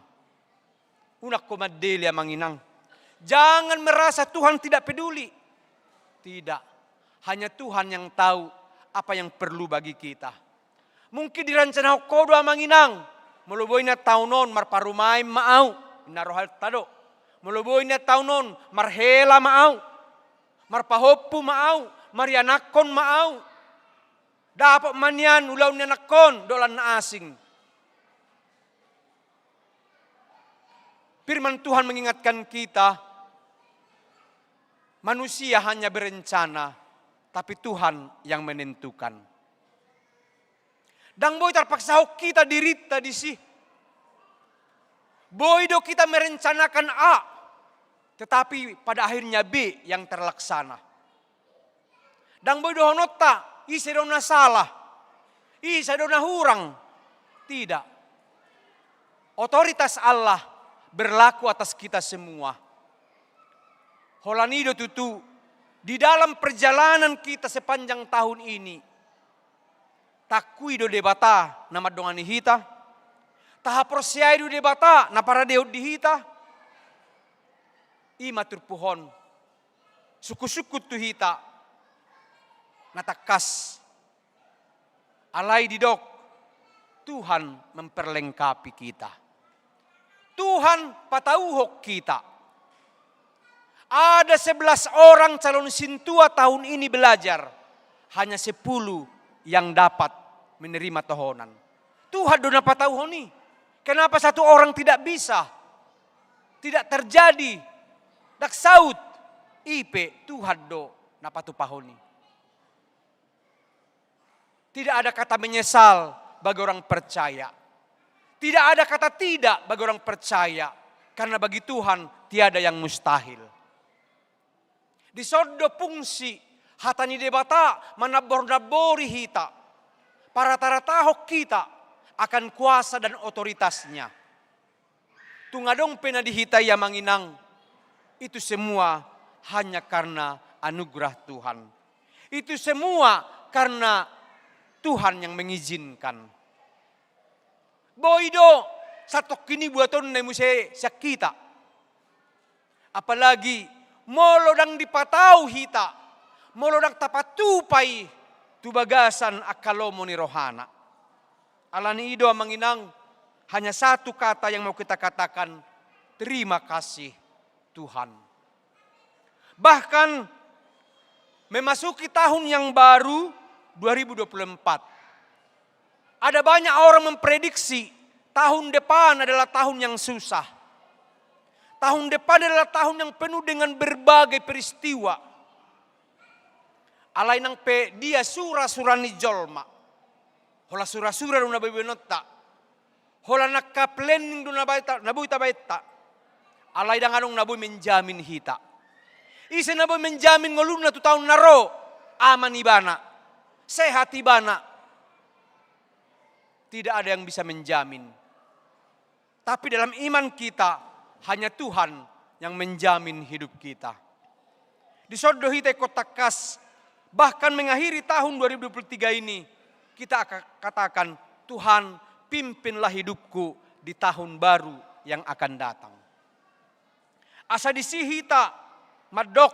Unak komadeli manginang. Jangan merasa Tuhan tidak peduli. Tidak. Hanya Tuhan yang tahu apa yang perlu bagi kita. Mungkin dirancana kodo manginang. Muluboy na taunon marparumay maaw. Narohal tado. Muluboy na taunon marhela maaw. Marpahopu maaw. Marianakon maaw. Dapat manyan ulaw na nakon dolan na asing. Firman Tuhan mengingatkan kita, manusia hanya berencana, tapi Tuhan yang menentukan. Dan boy terpaksa kita dirita di si. Boy do kita merencanakan A, tetapi pada akhirnya B yang terlaksana. Dan boy do honota, isa do na salah, isa do na hurang. Tidak. Otoritas Allah berlaku atas kita semua. Holanido tutu, di dalam perjalanan kita sepanjang tahun ini, takui do debata nama dongan hita, tahap persiai do debata na para deud di hita, imatur pohon, suku-suku tu hita, natakas, alai didok, Tuhan memperlengkapi kita. Tuhan patauhok kita. Ada 11 orang calon sintua tahun ini belajar. Hanya 10 yang dapat menerima tohonan. Tuhan do napatauhoni. Kenapa satu orang tidak bisa? Tidak terjadi. Dak saut. Ipe Tuhan do napatupahoni. Tidak ada kata menyesal bagi orang percaya. Tidak ada kata tidak bagi orang percaya. Karena bagi Tuhan tiada yang mustahil. Di sordo fungsi hatani debata manabor-nabori hita. Para taratahok kita akan kuasa dan otoritasnya. Tungadong pena dihita ya manginang. Itu semua hanya karena anugerah Tuhan. Itu semua karena Tuhan yang mengizinkan. Boido satok kini buaton na muse sakita. Apalagi molodang dipatau hita, molodang tapatupai tubagasan akalomo ni rohana. Alani ido manginang hanya satu kata yang mau kita katakan, terima kasih Tuhan. Bahkan memasuki tahun yang baru 2024. Ada banyak orang memprediksi tahun depan adalah tahun yang susah. Tahun depan adalah tahun yang penuh dengan berbagai peristiwa. Alai nang pe dia sura-sura ni jolma. Hola sura-sura duna bebenotta. Hola nakaplening duna baita nabuy tabaita. Alai dang anong nabuy menjamin hita. Ise nabuy menjamin ngoluna tu tahun naro aman ibana. Sehat ibana. Tidak ada yang bisa menjamin. Tapi dalam iman kita hanya Tuhan yang menjamin hidup kita. Di sordo hita kotakas, bahkan mengakhiri tahun 2023 ini, kita akan katakan, Tuhan pimpinlah hidupku di tahun baru yang akan datang. Asa disi hita madok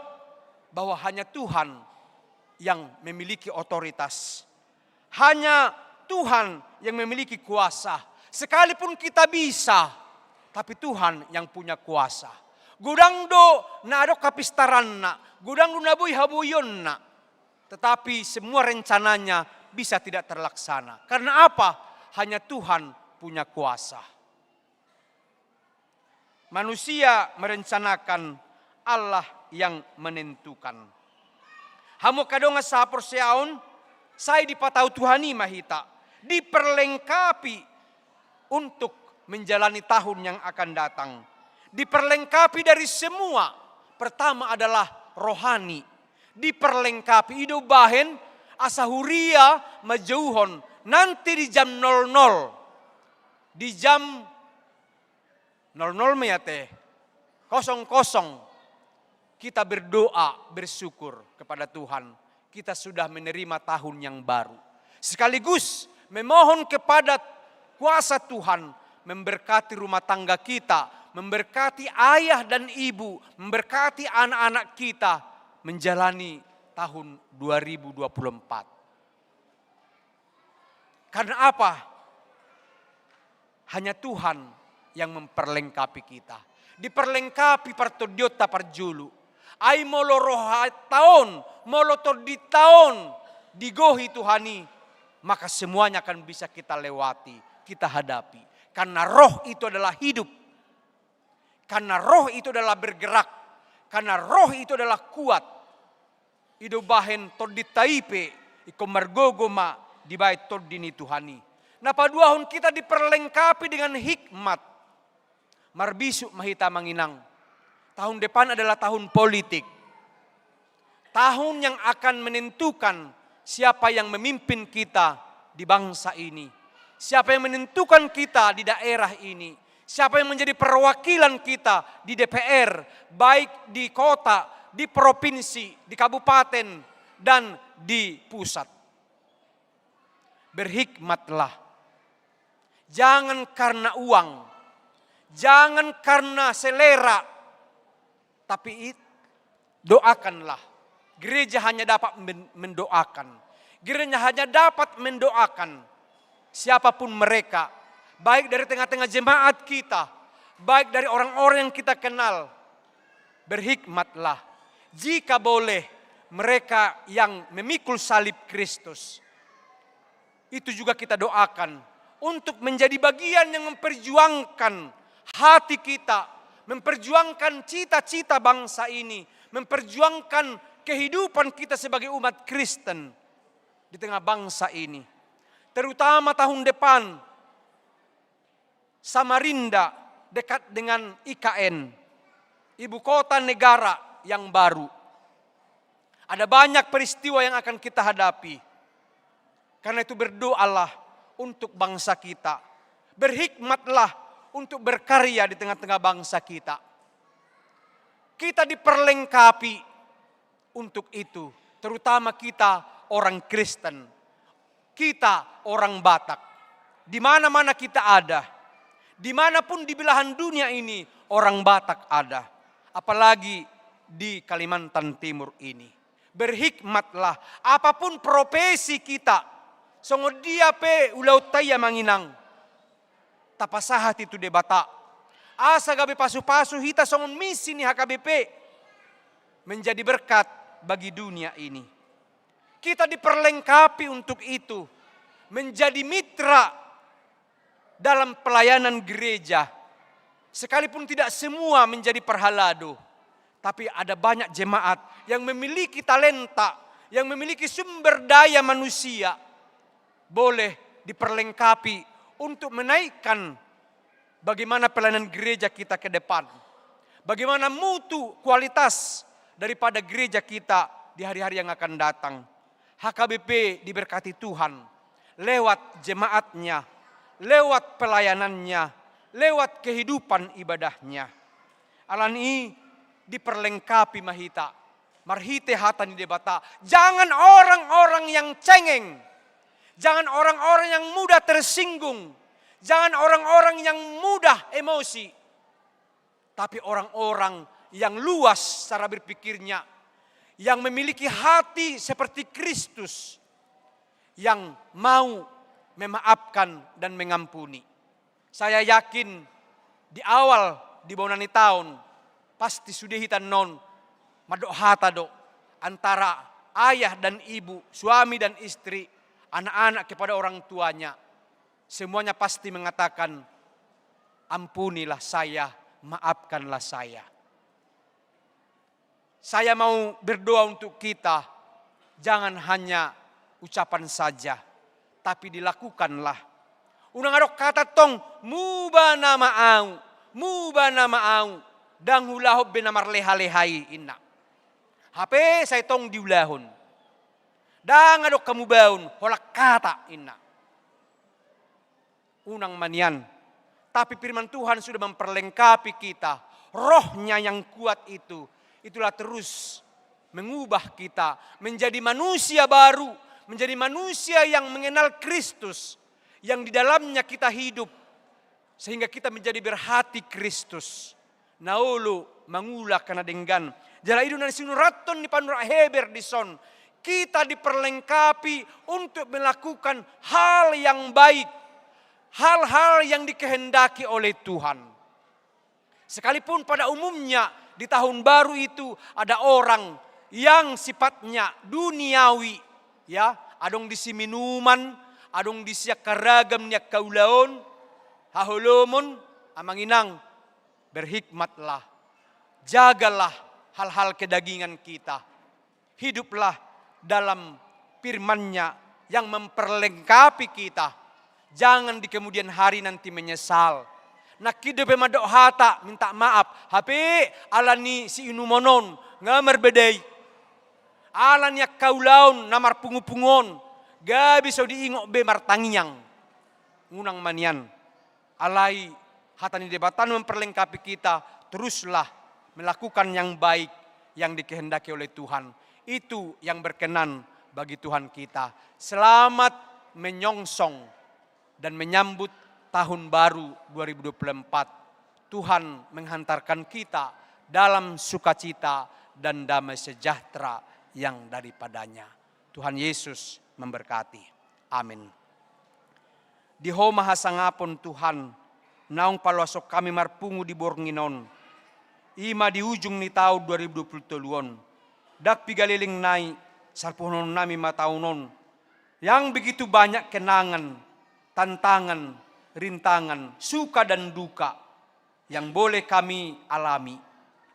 bahwa hanya Tuhan yang memiliki otoritas. Hanya Tuhan yang memiliki kuasa. Sekalipun kita bisa, tapi Tuhan yang punya kuasa. Gudang do na ado kapistaranna, gudang do nabuy habuyonna. Tetapi semua rencananya bisa tidak terlaksana. Karena apa? Hanya Tuhan punya kuasa. Manusia merencanakan, Allah yang menentukan. Hamu kadonga sa porseaon, saya dipatau Tuhani mahita, diperlengkapi untuk menjalani tahun yang akan datang. Diperlengkapi dari semua. Pertama adalah rohani. Diperlengkapi ido bahen asahuria majauhon. Nanti di jam 00. Di jam 00 meyate. 00. Kita berdoa, bersyukur kepada Tuhan. Kita sudah menerima tahun yang baru. Sekaligus memohon kepada kuasa Tuhan memberkati rumah tangga kita, memberkati ayah dan ibu, memberkati anak-anak kita menjalani tahun 2024. Karena apa? Hanya Tuhan yang memperlengkapi kita. Diperlengkapi partodiota parjulu. Ay molo rohat taon, molo todi taon, digohi Tuhani, maka semuanya akan bisa kita lewati, kita hadapi. Karena roh itu adalah hidup. Karena roh itu adalah bergerak. Karena roh itu adalah kuat. Ido bahen todi taipe, iko margogoma di bait todi ni Tuhani. Napa duahon kita diperlengkapi dengan hikmat. Marbisu mahita manginang. Tahun depan adalah tahun politik. Tahun yang akan menentukan siapa yang memimpin kita di bangsa ini. Siapa yang menentukan kita di daerah ini. Siapa yang menjadi perwakilan kita di DPR. Baik di kota, di provinsi, di kabupaten, dan di pusat. Berhikmatlah. Jangan karena uang. Jangan karena selera. Tapi doakanlah. Gereja hanya dapat mendoakan. Gereja hanya dapat mendoakan siapapun mereka. Baik dari tengah-tengah jemaat kita. Baik dari orang-orang yang kita kenal. Berhikmatlah. Jika boleh mereka yang memikul salib Kristus. Itu juga kita doakan. Untuk menjadi bagian yang memperjuangkan hati kita. Memperjuangkan cita-cita bangsa ini. Memperjuangkan kehidupan kita sebagai umat Kristen. Di tengah bangsa ini. Terutama tahun depan. Samarinda dekat dengan IKN. Ibu kota negara yang baru. Ada banyak peristiwa yang akan kita hadapi. Karena itu berdoalah untuk bangsa kita. Berhikmatlah untuk berkarya di tengah-tengah bangsa kita. Kita diperlengkapi untuk itu. Terutama kita orang Kristen. Kita orang Batak. Di mana-mana kita ada. Dimanapun di belahan dunia ini orang Batak ada. Apalagi di Kalimantan Timur ini. Berhikmatlah apapun profesi kita. Songo dia pe ulau taya manginang. Tapasahat itu debata. Asa gabe pasu-pasu hita songon misi ni HKBP. Menjadi berkat bagi dunia ini. Kita diperlengkapi untuk itu. Menjadi mitra dalam pelayanan gereja. Sekalipun tidak semua menjadi perhalado. Tapi ada banyak jemaat yang memiliki talenta. Yang memiliki sumber daya manusia. Boleh diperlengkapi untuk menaikkan bagaimana pelayanan gereja kita ke depan. Bagaimana mutu kualitas daripada gereja kita di hari-hari yang akan datang. HKBP diberkati Tuhan lewat jemaatnya, lewat pelayanannya, lewat kehidupan ibadahnya. Alani diperlengkapi mahita. Marhite hatani debata. Jangan orang-orang yang cengeng. Jangan orang-orang yang mudah tersinggung. Jangan orang-orang yang mudah emosi. Tapi orang-orang yang luas cara berpikirnya. Yang memiliki hati seperti Kristus. Yang mau memaafkan dan mengampuni. Saya yakin di awal di bonani tahun. Pasti sudah hitan non. Madok hata do. Antara ayah dan ibu, suami dan istri. Anak-anak kepada orang tuanya. Semuanya pasti mengatakan, ampunilah saya, maafkanlah saya. Saya mau berdoa untuk kita. Jangan hanya ucapan saja. Tapi dilakukanlah. Unang adok kata tong, mubana ma'au. Mubana ma'au. Dang hulahob benamar leha-lehai inna. HP saya tong diulahon. Dan adok kamu baun, holak kata inna. Unang manian. Tapi firman Tuhan sudah memperlengkapi kita. Rohnya yang kuat itu. Itulah terus mengubah kita. Menjadi manusia baru. Menjadi manusia yang mengenal Kristus. Yang di dalamnya kita hidup. Sehingga kita menjadi berhati Kristus. Naulu mangula kana denggan. Jala idu na sinuraton ni panura heber di son. Kita diperlengkapi untuk melakukan hal yang baik. Hal-hal yang dikehendaki oleh Tuhan. Sekalipun pada umumnya di tahun baru itu ada orang yang sifatnya duniawi. Ya, adong disi minuman, adong disi karagam niya kaulaon, hahulomon, amanginang, berhikmatlah. Jagalah hal-hal kedagingan kita. Hiduplah dalam firman-Nya yang memperlengkapi kita. Jangan di kemudian hari nanti menyesal. Nak kita pemadok hata minta maaf. HP alani si inumonon ngamar bedai. Alan yak kaulaun namar pungu-pungon. Gabi so diingok be martangiang. Ngunang manian. Alai hatani debatan memperlengkapi kita. Teruslah melakukan yang baik yang dikehendaki oleh Tuhan. Itu yang berkenan bagi Tuhan kita. Selamat menyongsong dan menyambut tahun baru 2024. Tuhan menghantarkan kita dalam sukacita dan damai sejahtera yang daripadanya. Tuhan Yesus memberkati. Amin. Di homa hasangapon Tuhan, naung palwasok kami marpungu di Bornginon. Ima di ujung ni tahun 2020. Dak pigaliling nai sarpunon nami mataunon. Yang begitu banyak kenangan, tantangan, rintangan, suka dan duka yang boleh kami alami.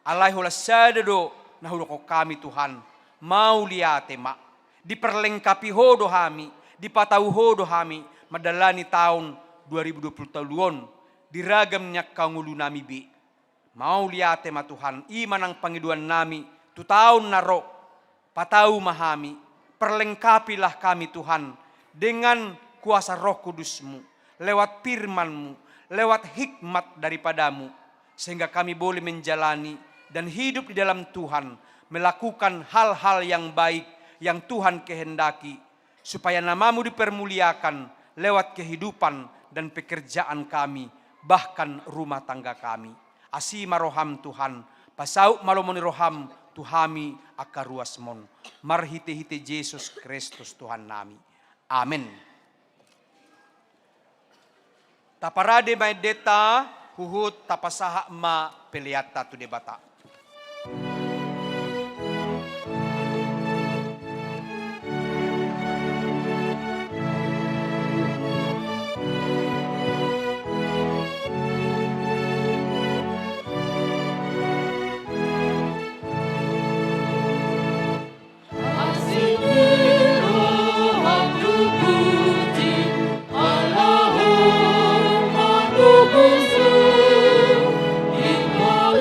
Alai hula sadado nahuloko kami Tuhan. Mau liate mak. Diperlengkapi hodo kami, dipatau hodo kami, madalani tahun 2020 tahun, diragamnya kangulu nami bi. Mau liate ma Tuhan, imanang pangiduan nami, tu tahun naro, patau mahami, perlengkapilah kami Tuhan, dengan kuasa roh kudus-Mu, lewat firman-Mu, lewat hikmat daripadamu, sehingga kami boleh menjalani dan hidup di dalam Tuhan, melakukan hal-hal yang baik, yang Tuhan kehendaki, supaya nama-Mu dipermuliakan lewat kehidupan dan pekerjaan kami, bahkan rumah tangga kami. Asima roham Tuhan, pasau malomoni roham Tuhami akaruasmon. Marhite-hite Yesus Kristus Tuhan nami. Amin. Taparade may deta huhut tapasaha ma peliata tu debata. Allahumma nubusu, inna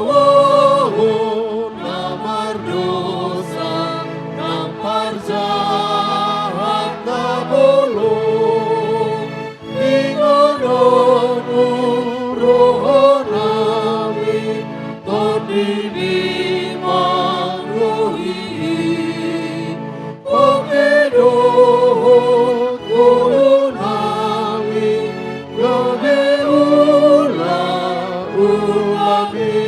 Maluahun namar dosa nampar jahat tabulung ingononu rohonami todini manrohi pokedohot kulunami gabeula ulami.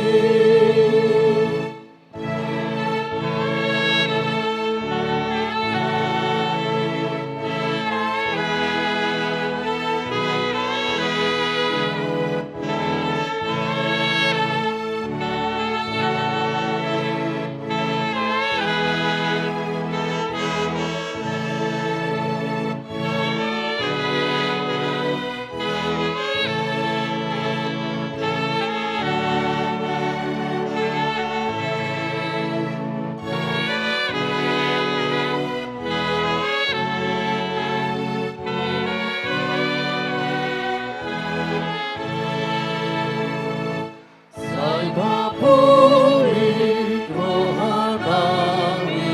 Sai bapulik rohanami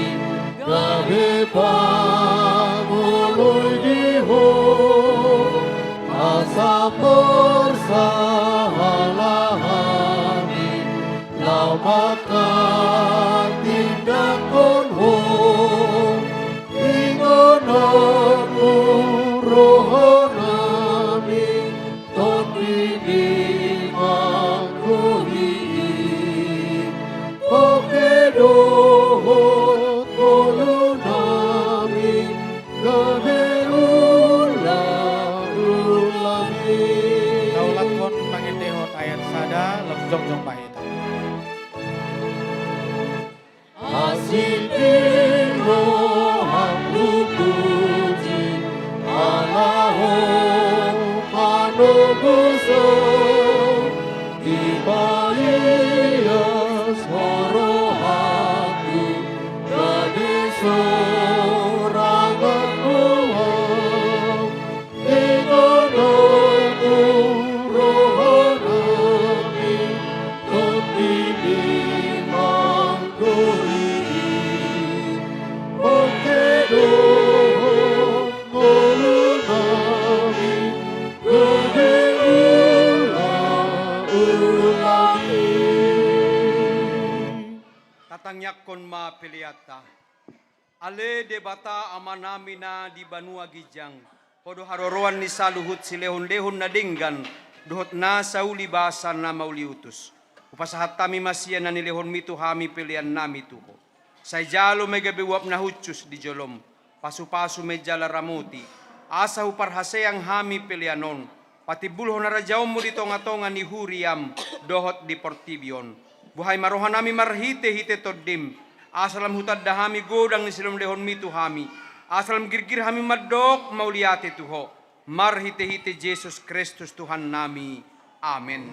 gabe pangoloy diho asa persahalahami laumakan tindakon ho ingononu rohanami tondini mangkuhi pokedohot kolunami gabeula ulami. Daulat kon pangindehot ayat sada langsung jong pahit. Asidiro hamlukuji alaho manubuso Ibaias horohaku gade sorangan uang ingonomu rohanami tondini mangkuri pokedohot ngolunami gabeula ulami. Tatangyak kon ma piliata. Ale debata amanamina di Banua Gijang. Podo haroroan ni saluhut si lehon-lehon na dinggan. Duhot na sauli basan na mauliutus. Upasahat tami masya na ni lehon mitu hami pilihan nami tuho. Say jalo may gabiwap na hutsus di jolom. Pasu-pasu may jala ramuti. Asa huparhase ang hami pilihanon. Pati bulho na rajaw mo dito nga tonga ni Huriam. Dohot di Portibion. Buhay marohan nami marhite-hite toddim. Asalam hutad dahami godang ni silom lehon mitu hami. Asalam girgir hami madok mauliate tuho. Marhite-hite Jesus Kristus Tuhan nami. Amen.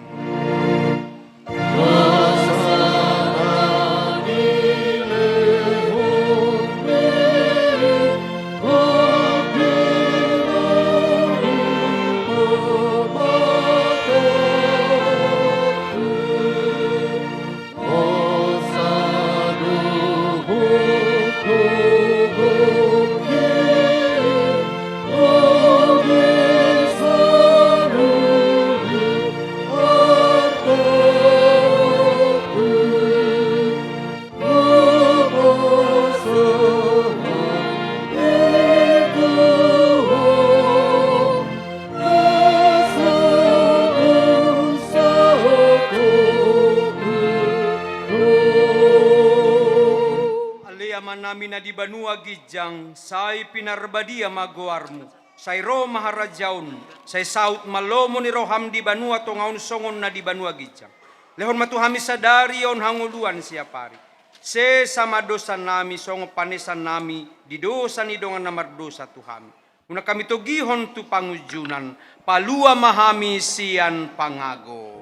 Namin na di Banua Gijang, say pinarbadia maguarmo, say ro maharajaon, say saut malomo ni roham di Banua tongaon songon na di Banua Gijang. Lehon matuhami sadari on hanguluan siya pari. Se sama dosa nami, songo panesan nami, di dosa ni dongan namar dosa tuhami. Una kami togihon tu pangujunan, palua mahami sian pangago.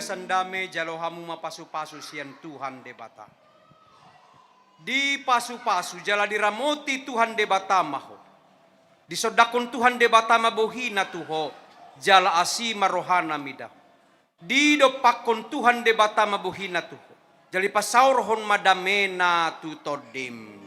sandame jalohamu mapasu-pasu sian Tuhan debata. Di pasu-pasu jala diramoti Tuhan debata maho. Di sodakon Tuhan debata mabohina tuho jala asi marohana midah. Di dopakon Tuhan debata mabohina tuho. Jali pasaurhon madamena tutodim.